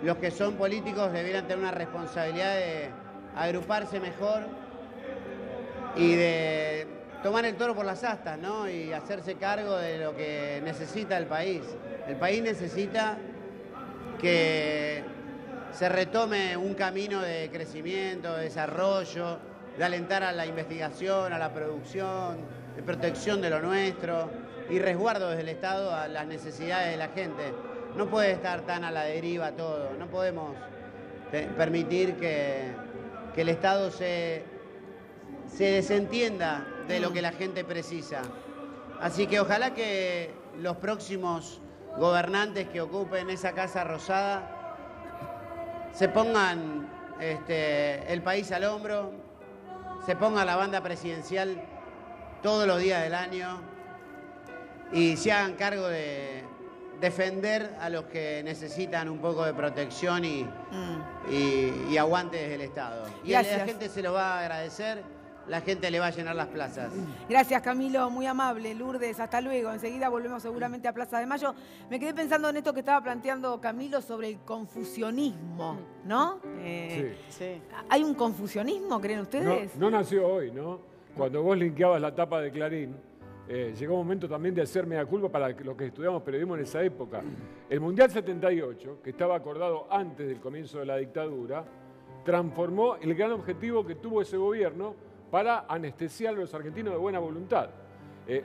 los que son políticos deberían tener una responsabilidad de agruparse mejor y de tomar el toro por las astas, ¿no? Y hacerse cargo de lo que necesita el país. El país necesita que se retome un camino de crecimiento, de desarrollo, de alentar a la investigación, a la producción, de protección de lo nuestro y resguardo desde el Estado a las necesidades de la gente. No puede estar tan a la deriva todo, no podemos permitir que el Estado se desentienda de lo que la gente precisa. Así que ojalá que los próximos gobernantes que ocupen esa Casa Rosada se pongan el país al hombro, se ponga la banda presidencial todos los días del año y se hagan cargo de defender a los que necesitan un poco de protección y aguante desde el Estado. Y la gente se lo va a agradecer. La gente le va a llenar las plazas. Gracias, Camilo, muy amable. Lourdes, hasta luego. Enseguida volvemos seguramente a Plaza de Mayo. Me quedé pensando en esto que estaba planteando Camilo sobre el confusionismo, ¿no? Sí. ¿Hay un confusionismo, creen ustedes? No nació hoy, ¿no? Cuando vos linkeabas la tapa de Clarín, llegó un momento también de hacer mea culpa para los que estudiamos periodismo en esa época. El Mundial 78, que estaba acordado antes del comienzo de la dictadura, transformó el gran objetivo que tuvo ese gobierno para anestesiar a los argentinos de buena voluntad.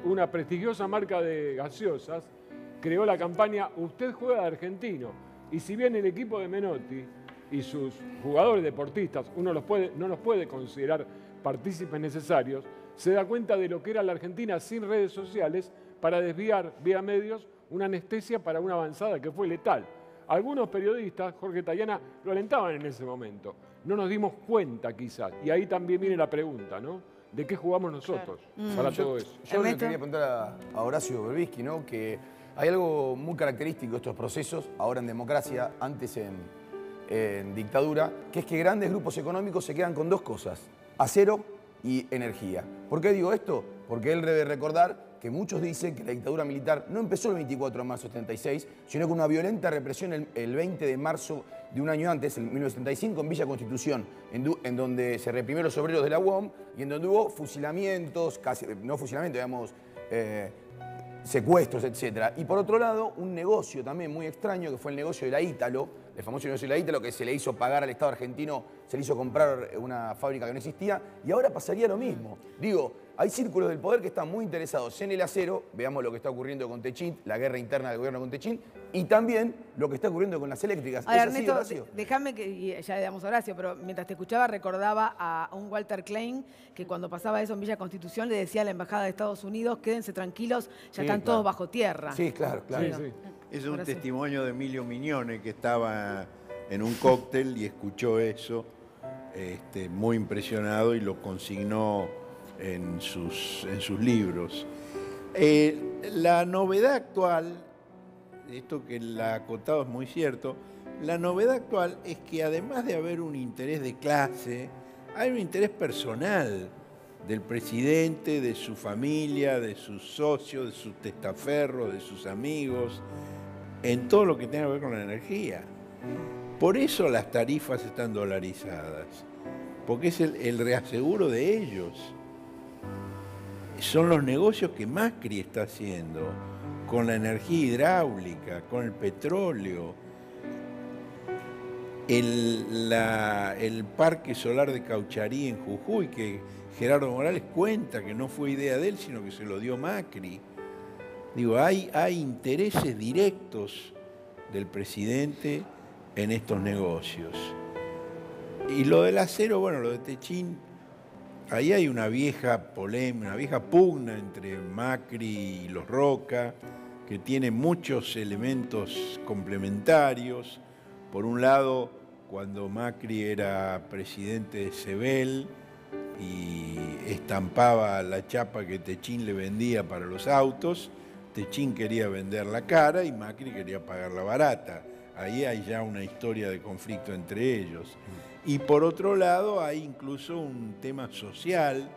Una prestigiosa marca de gaseosas creó la campaña Usted juega de argentino. Y si bien el equipo de Menotti y sus jugadores deportistas no los puede considerar partícipes necesarios, se da cuenta de lo que era la Argentina sin redes sociales para desviar vía medios una anestesia para una avanzada que fue letal. Algunos periodistas, Jorge Tayana, lo alentaban en ese momento. No nos dimos cuenta quizás. Y ahí también viene la pregunta, ¿no? ¿De qué jugamos nosotros para todo eso? Yo le quería preguntar a Horacio Berbisky, ¿no? Que hay algo muy característico de estos procesos, ahora en democracia, antes en dictadura, que es que grandes grupos económicos se quedan con dos cosas: acero y energía. ¿Por qué digo esto? Porque él debe recordar que muchos dicen que la dictadura militar no empezó el 24 de marzo de 76, sino con una violenta represión el 20 de marzo de un año antes, en 1975, en Villa Constitución, en donde se reprimieron los obreros de la UOM y en donde hubo fusilamientos, casi, no fusilamientos, digamos, secuestros, etc. Y por otro lado, un negocio también muy extraño, que fue el negocio de la Ítalo, el famoso negocio de la Ítalo, que se le hizo pagar al Estado argentino, se le hizo comprar una fábrica que no existía, y ahora pasaría lo mismo. Digo, hay círculos del poder que están muy interesados en el acero, veamos lo que está ocurriendo con Techint, la guerra interna del gobierno con Techint, y también lo que está ocurriendo con las eléctricas. Ahora, ¿Es así, Ernesto, Horacio? déjame que, y ya le damos a Horacio, pero mientras te escuchaba recordaba a un Walter Klein que cuando pasaba eso en Villa Constitución le decía a la Embajada de Estados Unidos: quédense tranquilos, ya están todos bajo tierra. Sí, claro. Es un testimonio de Emilio Mignone, que estaba en un cóctel y escuchó eso, muy impresionado, y lo consignó en sus libros. La novedad actual, esto que la acotado es muy cierto, la novedad actual es que además de haber un interés de clase, hay un interés personal del presidente, de su familia, de sus socios, de sus testaferros, de sus amigos, en todo lo que tenga que ver con la energía. Por eso las tarifas están dolarizadas, porque es el reaseguro de ellos. Son los negocios que Macri está haciendo con la energía hidráulica, con el petróleo. El parque solar de Caucharí en Jujuy, que Gerardo Morales cuenta que no fue idea de él, sino que se lo dio Macri. Digo, hay intereses directos del presidente en estos negocios. Y lo del acero, bueno, lo de Techín, ahí hay una vieja polémica, una vieja pugna entre Macri y los Roca, que tiene muchos elementos complementarios. Por un lado, cuando Macri era presidente de Sebel y estampaba la chapa que Techín le vendía para los autos, Techín quería vender la cara y Macri quería pagarla barata. Ahí hay ya una historia de conflicto entre ellos. Y por otro lado hay incluso un tema social.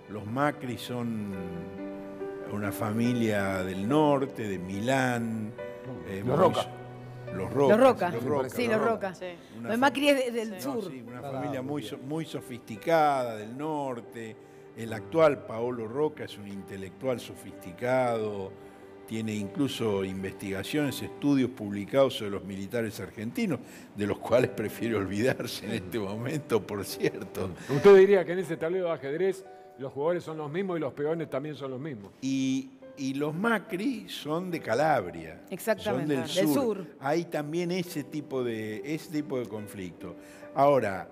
Los Macri son una familia del norte, de Milán. Los Roca. Los Roca. Sí, los Roca. Sí. Macri es del sur. Sí, una familia muy sofisticada del norte. El actual Paolo Roca es un intelectual sofisticado. Tiene incluso investigaciones, estudios publicados sobre los militares argentinos, de los cuales prefiere olvidarse en este momento, por cierto. Usted diría que en ese tablero de ajedrez los jugadores son los mismos y los peones también son los mismos. Y los Macri son de Calabria. Exactamente, son del sur. Hay también ese tipo de conflicto. Ahora,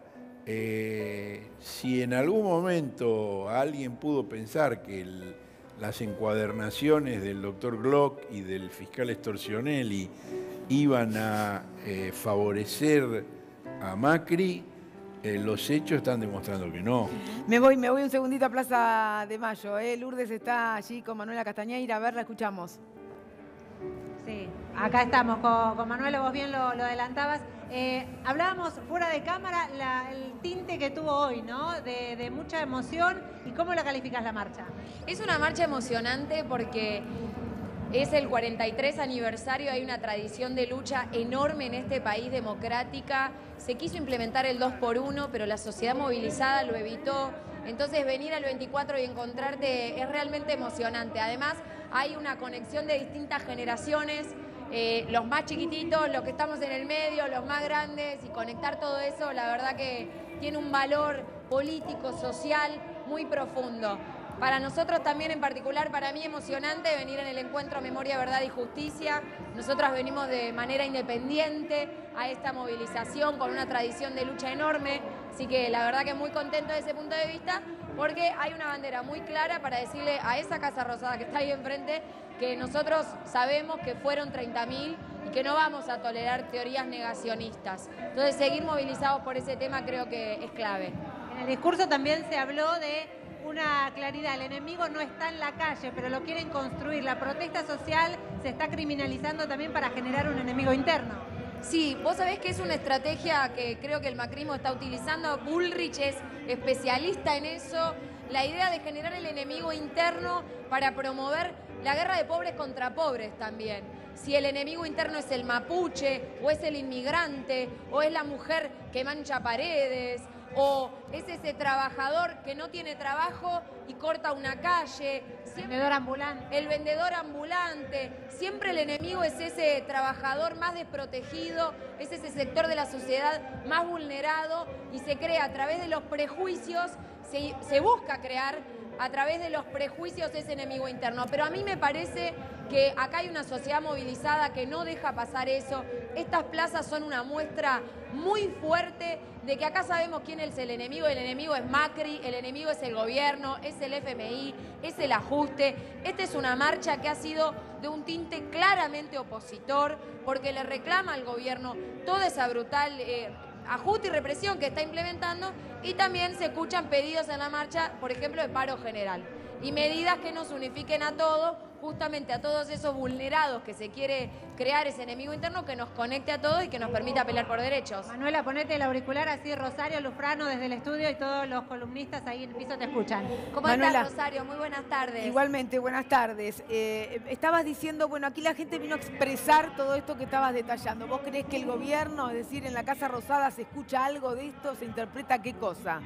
si en algún momento alguien pudo pensar que las encuadernaciones del doctor Glock y del fiscal Storcionelli iban a favorecer a Macri, los hechos están demostrando que no. Me voy un segundito a Plaza de Mayo. Lourdes está allí con Manuela Castañeira. A ver, la escuchamos. Sí, acá estamos con Manuela, vos bien lo adelantabas. Hablábamos fuera de cámara el tinte que tuvo hoy, ¿no? De mucha emoción. ¿Y cómo la calificás la marcha? Es una marcha emocionante porque es el 43 aniversario, hay una tradición de lucha enorme en este país democrática. Se quiso implementar el 2x1, pero la sociedad movilizada lo evitó. Entonces venir al 24 y encontrarte es realmente emocionante. Además, hay una conexión de distintas generaciones, los más chiquititos, los que estamos en el medio, los más grandes, y conectar todo eso, la verdad que tiene un valor político, social muy profundo. Para nosotros también, en particular, para mí emocionante venir en el encuentro Memoria, Verdad y Justicia. Nosotras venimos de manera independiente a esta movilización con una tradición de lucha enorme, así que la verdad que muy contento de ese punto de vista, porque hay una bandera muy clara para decirle a esa Casa Rosada que está ahí enfrente que nosotros sabemos que fueron 30.000 y que no vamos a tolerar teorías negacionistas. Entonces, seguir movilizados por ese tema creo que es clave. En el discurso también se habló de una claridad, el enemigo no está en la calle, pero lo quieren construir. La protesta social se está criminalizando también para generar un enemigo interno. Sí, vos sabés que es una estrategia que creo que el macrismo está utilizando. Bullrich es especialista en eso. La idea de generar el enemigo interno para promover la guerra de pobres contra pobres también. Si el enemigo interno es el mapuche, o es el inmigrante, o es la mujer que mancha paredes, o es ese trabajador que no tiene trabajo y corta una calle. Vendedor ambulante. El vendedor ambulante. Siempre el enemigo es ese trabajador más desprotegido, es ese sector de la sociedad más vulnerado, y se crea a través de los prejuicios, se busca crear a través de los prejuicios ese enemigo interno. Pero a mí me parece que acá hay una sociedad movilizada que no deja pasar eso. Estas plazas son una muestra muy fuerte de que acá sabemos quién es el enemigo es Macri, el enemigo es el gobierno, es el FMI, es el ajuste. Esta es una marcha que ha sido de un tinte claramente opositor, porque le reclama al gobierno toda esa brutal ajuste y represión que está implementando, y también se escuchan pedidos en la marcha, por ejemplo, de paro general. Y medidas que nos unifiquen a todos, justamente a todos esos vulnerados que se quiere crear ese enemigo interno, que nos conecte a todos y que nos permita pelear por derechos. Manuela, ponete el auricular así, Rosario Lufrano desde el estudio y todos los columnistas ahí en el piso te escuchan. ¿Cómo Manuela, estás, Rosario? Muy buenas tardes. Igualmente, buenas tardes. Estabas diciendo, bueno, aquí la gente vino a expresar todo esto que estabas detallando. ¿Vos creés que el gobierno, es decir, en la Casa Rosada, se escucha algo de esto? ¿Se interpreta qué cosa?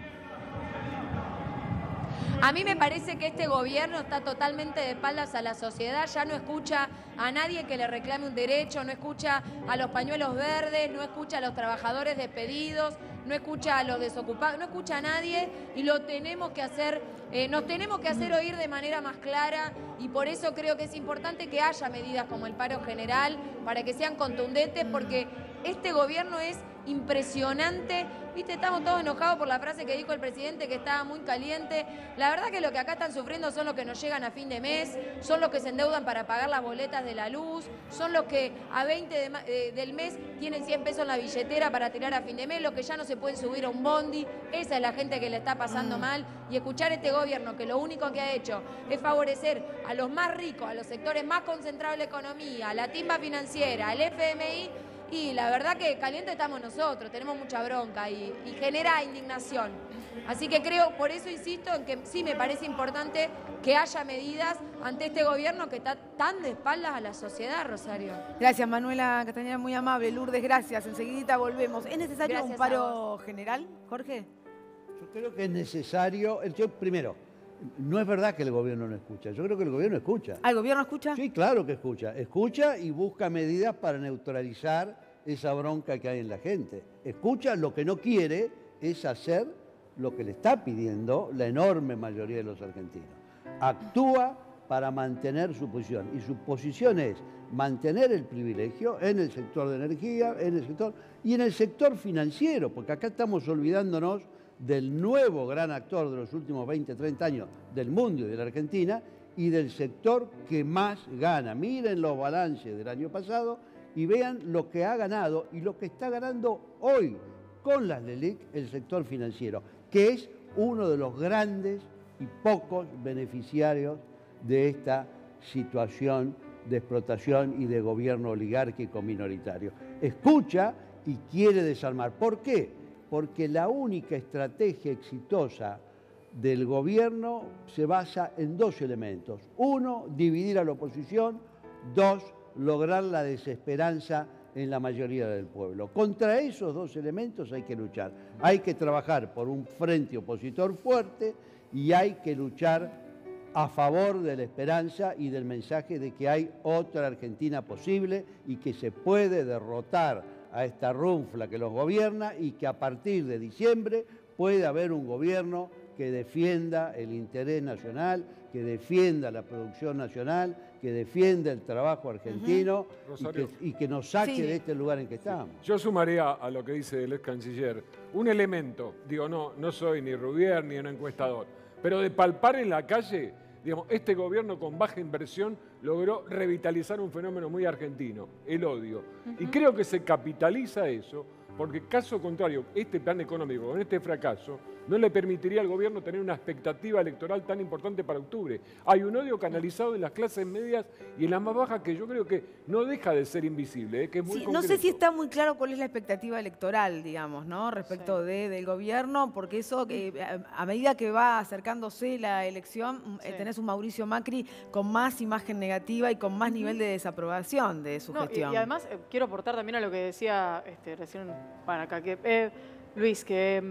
A mí me parece que este gobierno está totalmente de espaldas a la sociedad, ya no escucha a nadie que le reclame un derecho, no escucha a los pañuelos verdes, no escucha a los trabajadores despedidos, no escucha a los desocupados, no escucha a nadie, y lo tenemos que hacer, nos tenemos que hacer oír de manera más clara, y por eso creo que es importante que haya medidas como el paro general para que sean contundentes, porque este gobierno es impresionante. Viste, estamos todos enojados por la frase que dijo el presidente, que estaba muy caliente. La verdad que lo que acá están sufriendo son los que no llegan a fin de mes, son los que se endeudan para pagar las boletas de la luz, son los que a 20 del mes tienen 100 pesos en la billetera para tirar a fin de mes, los que ya no se pueden subir a un bondi. Esa es la gente que le está pasando mal. Y escuchar a este gobierno que lo único que ha hecho es favorecer a los más ricos, a los sectores más concentrados de la economía, a la timba financiera, al FMI, y la verdad que caliente estamos nosotros, tenemos mucha bronca y genera indignación. Así que creo, por eso insisto en que sí me parece importante que haya medidas ante este gobierno que está tan de espaldas a la sociedad, Rosario. Gracias, Manuela Castañeda, muy amable. Lourdes, gracias. Enseguidita volvemos. ¿Es necesario Gracias un paro general, Jorge? Yo creo que es necesario, primero, no es verdad que el gobierno no escucha, yo creo que el gobierno escucha. ¿El gobierno escucha? Sí, claro que escucha. Escucha y busca medidas para neutralizar esa bronca que hay en la gente. Escucha, lo que no quiere es hacer lo que le está pidiendo la enorme mayoría de los argentinos. Actúa para mantener su posición, y su posición es mantener el privilegio en el sector de energía, en el sector financiero, porque acá estamos olvidándonos del nuevo gran actor de los últimos 20, 30 años del mundo y de la Argentina, y del sector que más gana. Miren los balances del año pasado y vean lo que ha ganado y lo que está ganando hoy con las LELIC el sector financiero, que es uno de los grandes y pocos beneficiarios de esta situación de explotación y de gobierno oligárquico minoritario. Escucha y quiere desarmar. ¿Por qué? Porque la única estrategia exitosa del gobierno se basa en dos elementos. Uno, dividir a la oposición. Dos, lograr la desesperanza en la mayoría del pueblo. Contra esos dos elementos hay que luchar. Hay que trabajar por un frente opositor fuerte y hay que luchar a favor de la esperanza y del mensaje de que hay otra Argentina posible y que se puede derrotar a esta runfla que los gobierna, y que a partir de diciembre puede haber un gobierno que defienda el interés nacional, que defienda la producción nacional, que defienda el trabajo argentino y que nos saque de este lugar en que estamos. Yo sumaría a lo que dice el ex canciller un elemento, digo, no soy ni Rubier ni un encuestador, pero de palpar en la calle, digamos, este gobierno con baja inversión logró revitalizar un fenómeno muy argentino, el odio. Y creo que se capitaliza eso, porque caso contrario, este plan económico con este fracaso no le permitiría al gobierno tener una expectativa electoral tan importante para octubre. Hay un odio canalizado en las clases medias y en las más bajas que yo creo que no deja de ser invisible, que es muy concreto. No sé si está muy claro cuál es la expectativa electoral, digamos, ¿no? Respecto del gobierno, porque eso, a medida que va acercándose la elección, tenés un Mauricio Macri con más imagen negativa y con más nivel de desaprobación de su gestión. Y además quiero aportar también a lo que decía recién para acá, que Luis, que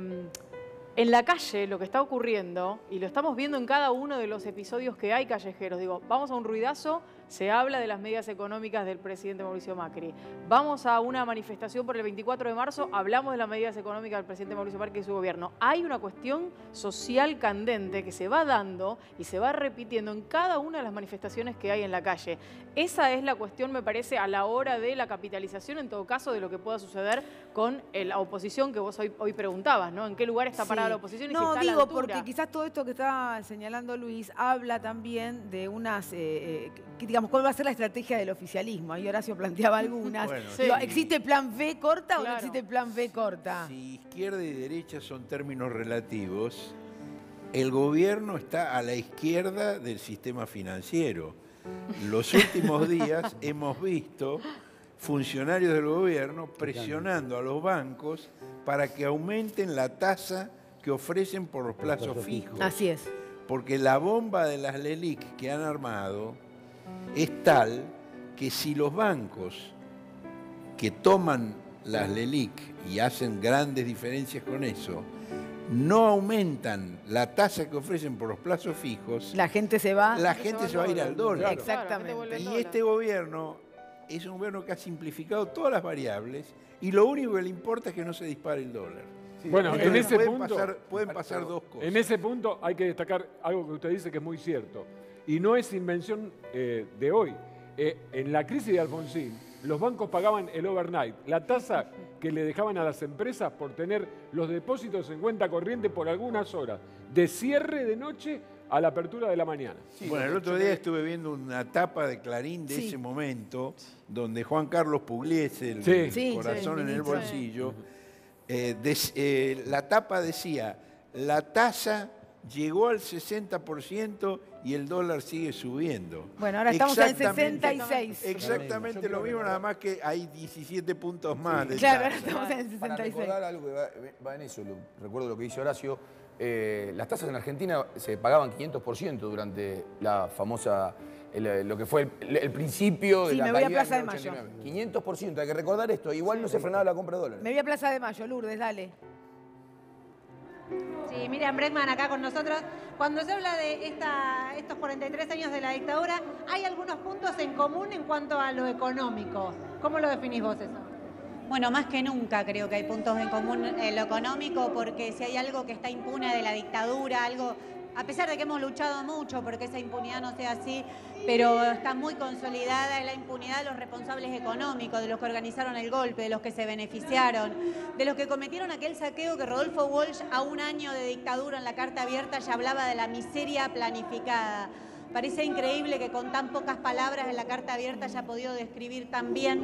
en la calle lo que está ocurriendo, y lo estamos viendo en cada uno de los episodios que hay callejeros, digo, vamos a un ruidazo, se habla de las medidas económicas del presidente Mauricio Macri. Vamos a una manifestación por el 24 de marzo, hablamos de las medidas económicas del presidente Mauricio Macri y su gobierno. Hay una cuestión social candente que se va dando y se va repitiendo en cada una de las manifestaciones que hay en la calle. Esa es la cuestión, me parece, a la hora de la capitalización, en todo caso, de lo que pueda suceder con la oposición que vos hoy preguntabas, ¿no? ¿En qué lugar está parada la oposición y si está a la altura? Porque quizás todo esto que está señalando Luis habla también de unas, digamos, digamos, cuál va a ser la estrategia del oficialismo. Ahí Horacio planteaba algunas. Bueno, Digo, sí. ¿existe plan B corta o no Claro. existe plan B corta? Si izquierda y derecha son términos relativos, el gobierno está a la izquierda del sistema financiero. Los últimos días hemos visto funcionarios del gobierno presionando a los bancos para que aumenten la tasa que ofrecen por los plazos fijos. Así es. Porque la bomba de las LELIQ que han armado es tal que si los bancos que toman las LELIQ y hacen grandes diferencias con eso, no aumentan la tasa que ofrecen por los plazos fijos, la gente se va. La gente se va a ir al dólar. Exactamente. Y este gobierno es un gobierno que ha simplificado todas las variables y lo único que le importa es que no se dispare el dólar. Bueno, en ese punto pueden pasar dos cosas. En ese punto hay que destacar algo que usted dice que es muy cierto. Y no es invención de hoy. En la crisis de Alfonsín, los bancos pagaban el overnight, la tasa que le dejaban a las empresas por tener los depósitos en cuenta corriente por algunas horas, de cierre de noche a la apertura de la mañana. Bueno, el otro día estuve viendo una tapa de Clarín de ese momento, donde Juan Carlos Pugliese, el corazón en el bolsillo, la tapa decía, la tasa llegó al 60% y el dólar sigue subiendo. Bueno, ahora estamos en 66. Exactamente lo mismo, nada más que hay 17 puntos más. de Claro, tasa. ahora estamos en el 66. Para recordar algo que va en eso, recuerdo lo que dice Horacio, las tasas en Argentina se pagaban 500% durante la famosa, lo que fue el principio de Sí, la me voy a caída Plaza del de Mayo. 89. 500%, hay que recordar esto, igual no se frenaba la compra de dólares. Me voy a Plaza de Mayo, Lourdes, dale. Sí, Miriam Bregman acá con nosotros. Cuando se habla de estos 43 años de la dictadura, hay algunos puntos en común en cuanto a lo económico. ¿Cómo lo definís vos eso? Bueno, más que nunca creo que hay puntos en común en lo económico, porque si hay algo que está impune de la dictadura, algo, a pesar de que hemos luchado mucho porque esa impunidad no sea así, pero está muy consolidada en la impunidad de los responsables económicos, de los que organizaron el golpe, de los que se beneficiaron, de los que cometieron aquel saqueo que Rodolfo Walsh, a un año de dictadura, en la Carta Abierta ya hablaba de la miseria planificada. Parece increíble que con tan pocas palabras en la Carta Abierta haya podido describir tan bien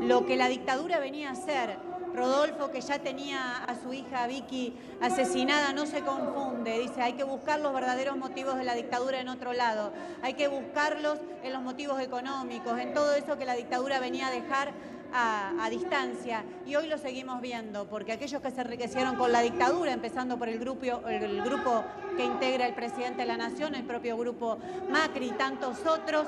lo que la dictadura venía a hacer. Rodolfo, que ya tenía a su hija Vicky asesinada, no se confunde. Dice, hay que buscar los verdaderos motivos de la dictadura en otro lado. Hay que buscarlos en los motivos económicos, en todo eso que la dictadura venía a dejar a distancia. Y hoy lo seguimos viendo, porque aquellos que se enriquecieron con la dictadura, empezando por el grupo que integra el presidente de la Nación, el propio grupo Macri y tantos otros,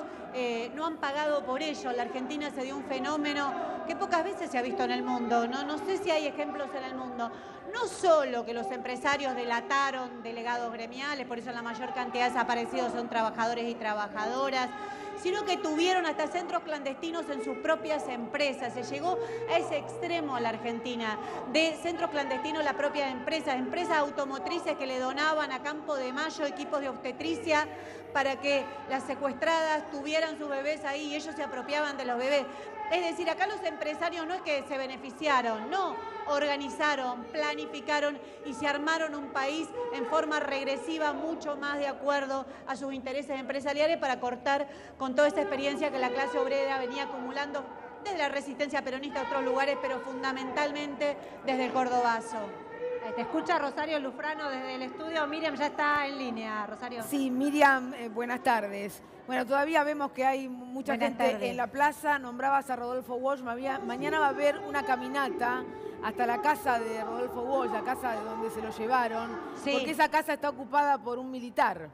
no han pagado por ello. La Argentina se dio un fenómeno que pocas veces se ha visto en el mundo, no sé si hay ejemplos en el mundo. No solo que los empresarios delataron delegados gremiales, por eso la mayor cantidad de desaparecidos son trabajadores y trabajadoras, sino que tuvieron hasta centros clandestinos en sus propias empresas. Se llegó a ese extremo a la Argentina, de centros clandestinos la propia empresa, empresas automotrices que le donaban a Campo de Mayo equipos de obstetricia para que las secuestradas tuvieran sus bebés ahí y ellos se apropiaban de los bebés. Es decir, acá los empresarios no es que se beneficiaron, no, organizaron, planificaron y se armaron un país en forma regresiva, mucho más de acuerdo a sus intereses empresariales para cortar con toda esa experiencia que la clase obrera venía acumulando desde la resistencia peronista a otros lugares, pero fundamentalmente desde el cordobazo. Te escucha Rosario Lufrano desde el estudio. Miriam ya está en línea, Rosario. Sí, Miriam, buenas tardes. Bueno, todavía vemos que hay mucha Buenas gente tardes. en la plaza. Nombrabas a Rodolfo Walsh. Mañana va a haber una caminata hasta la casa de Rodolfo Walsh, la casa de donde se lo llevaron. Sí. Porque esa casa está ocupada por un militar.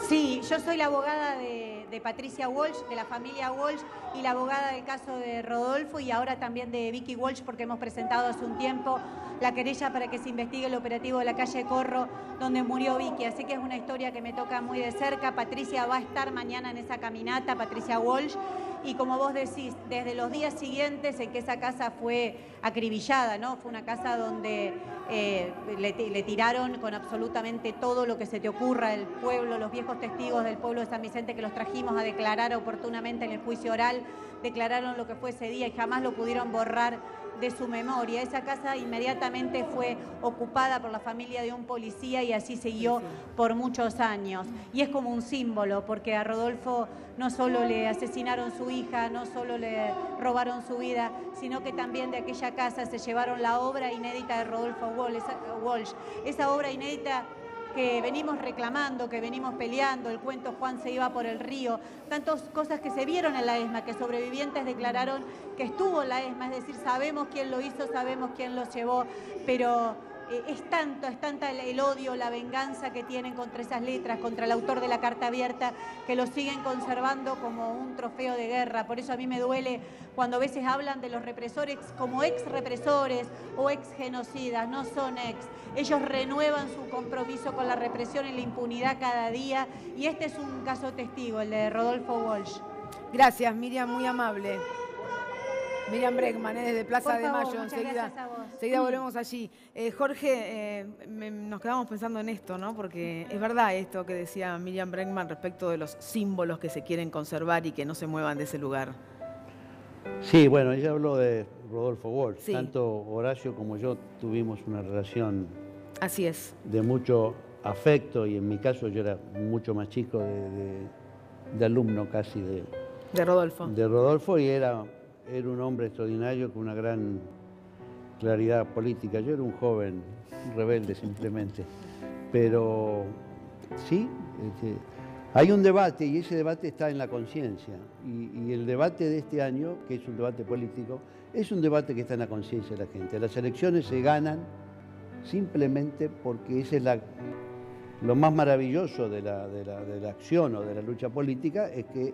Sí, yo soy la abogada de Patricia Walsh, de la familia Walsh, y la abogada del caso de Rodolfo y ahora también de Vicky Walsh, porque hemos presentado hace un tiempo la querella para que se investigue el operativo de la calle Corro, donde murió Vicky. Así que es una historia que me toca muy de cerca. Patricia va a estar mañana en esa caminata, Patricia Walsh, y como vos decís, desde los días siguientes en que esa casa fue acribillada, ¿no? Fue una casa donde le tiraron con absolutamente todo lo que se te ocurra, el pueblo, los viejos testigos del pueblo de San Vicente que los trajimos a declarar oportunamente en el juicio oral, declararon lo que fue ese día y jamás lo pudieron borrar de su memoria. Esa casa inmediatamente fue ocupada por la familia de un policía y así siguió por muchos años. Y es como un símbolo, porque a Rodolfo no solo le asesinaron su hija, no solo le robaron su vida, sino que también de aquella casa se llevaron la obra inédita de Rodolfo Walsh. Esa obra inédita que venimos reclamando, que venimos peleando, el cuento Juan se iba por el río, tantas cosas que se vieron en la ESMA, que sobrevivientes declararon que estuvo en la ESMA, es decir, sabemos quién lo hizo, sabemos quién lo llevó, pero es tanta el odio, la venganza que tienen contra esas letras, contra el autor de la carta abierta, que lo siguen conservando como un trofeo de guerra. Por eso a mí me duele cuando a veces hablan de los represores como ex represores o ex genocidas. No son ex. Ellos renuevan su compromiso con la represión y la impunidad cada día, y este es un caso testigo, el de Rodolfo Walsh. Gracias, Miriam, muy amable. Miriam Bregman, desde Plaza de Mayo. Enseguida volvemos allí. Jorge, nos quedamos pensando en esto, ¿no? Porque es verdad esto que decía Miriam Bregman respecto de los símbolos que se quieren conservar y que no se muevan de ese lugar. Sí, bueno, ella habló de Rodolfo Walsh. Sí. Tanto Horacio como yo tuvimos una relación Así es. de mucho afecto, y en mi caso yo era mucho más chico de alumno casi de Rodolfo. De Rodolfo, y era un hombre extraordinario con una gran claridad política. Yo era un joven rebelde simplemente. Pero sí, hay un debate, y ese debate está en la conciencia. Y el debate de este año, que es un debate político, es un debate que está en la conciencia de la gente. Las elecciones se ganan simplemente porque ese es lo más maravilloso de la acción o de la lucha política, es que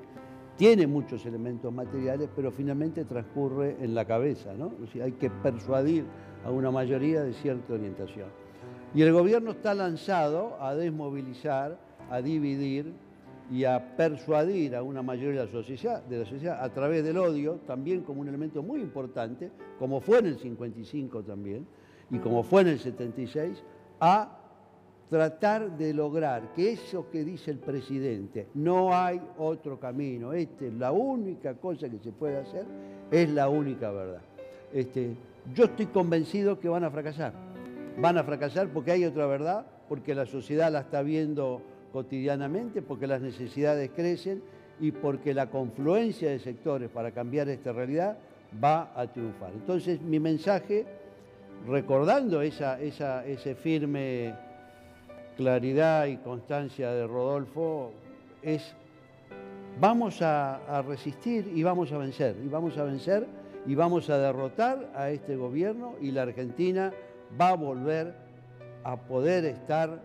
tiene muchos elementos materiales, pero finalmente transcurre en la cabeza, ¿no? O sea, hay que persuadir a una mayoría de cierta orientación. Y el gobierno está lanzado a desmovilizar, a dividir y a persuadir a una mayoría de la sociedad a través del odio, también como un elemento muy importante, como fue en el 55 también, y como fue en el 76, a tratar de lograr que eso que dice el presidente, no hay otro camino, esta es la única cosa que se puede hacer, es la única verdad. Yo estoy convencido que van a fracasar porque hay otra verdad, porque la sociedad la está viendo cotidianamente, porque las necesidades crecen y porque la confluencia de sectores para cambiar esta realidad va a triunfar. Entonces mi mensaje, recordando ese firme claridad y constancia de Rodolfo, es: vamos a resistir y vamos a vencer, y vamos a derrotar a este gobierno, y la Argentina va a volver a poder estar,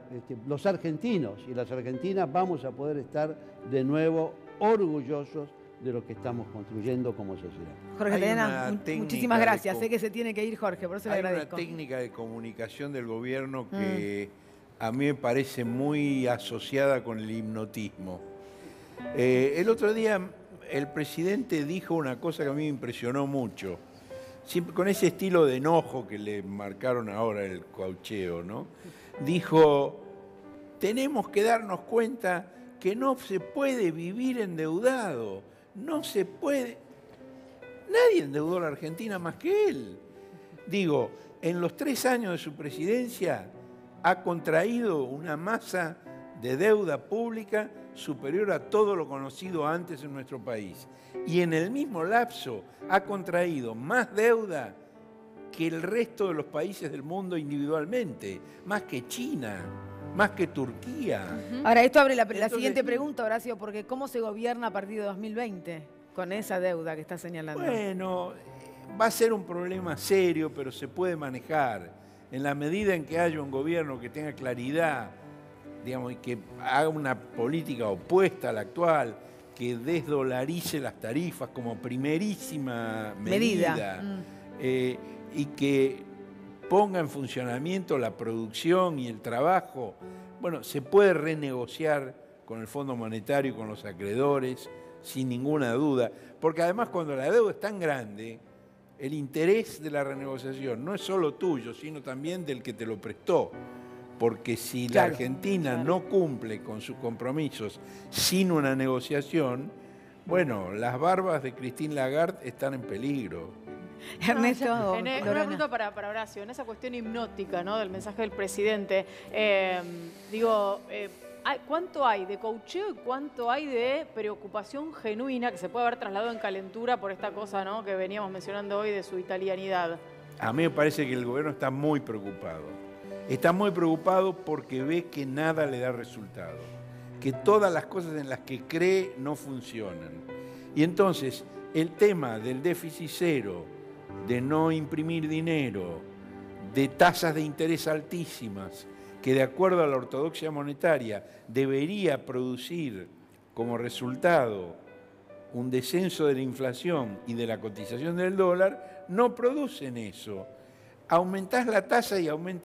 los argentinos y las argentinas vamos a poder estar de nuevo orgullosos de lo que estamos construyendo como sociedad. Jorge Telena, muchísimas gracias. Sé que se tiene que ir, Jorge, por eso le agradezco. Hay una técnica de comunicación del gobierno que a mí me parece muy asociada con el hipnotismo. El otro día el presidente dijo una cosa que a mí me impresionó mucho, siempre con ese estilo de enojo que le marcaron ahora el caucheo, ¿no? Dijo: tenemos que darnos cuenta que no se puede vivir endeudado, no se puede. Nadie endeudó a la Argentina más que él. Digo, en los 3 años de su presidencia ha contraído una masa de deuda pública superior a todo lo conocido antes en nuestro país. Y en el mismo lapso ha contraído más deuda que el resto de los países del mundo individualmente, más que China, más que Turquía. Ahora, esto abre la siguiente pregunta, Horacio, porque ¿cómo se gobierna a partir de 2020 con esa deuda que está señalando? Bueno, va a ser un problema serio, pero se puede manejar. En la medida en que haya un gobierno que tenga claridad, digamos, y que haga una política opuesta a la actual, que desdolarice las tarifas como primerísima medida. Y que ponga en funcionamiento la producción y el trabajo, bueno, se puede renegociar con el Fondo Monetario y con los acreedores, sin ninguna duda, porque además cuando la deuda es tan grande, el interés de la renegociación no es solo tuyo, sino también del que te lo prestó. Porque si la Argentina no cumple con sus compromisos sin una negociación, bueno, las barbas de Christine Lagarde están en peligro. Ernesto, Una pregunta para Horacio, en esa cuestión hipnótica, ¿no?, del mensaje del presidente, ¿cuánto hay de coacheo y cuánto hay de preocupación genuina que se puede haber trasladado en calentura por esta cosa, ¿no?, que veníamos mencionando hoy de su italianidad? A mí me parece que el gobierno está muy preocupado. Está muy preocupado porque ve que nada le da resultado, que todas las cosas en las que cree no funcionan. Y entonces, el tema del déficit cero, de no imprimir dinero, de tasas de interés altísimas, que de acuerdo a la ortodoxia monetaria debería producir como resultado un descenso de la inflación y de la cotización del dólar, no producen eso. Aumentás la tasa y aumentas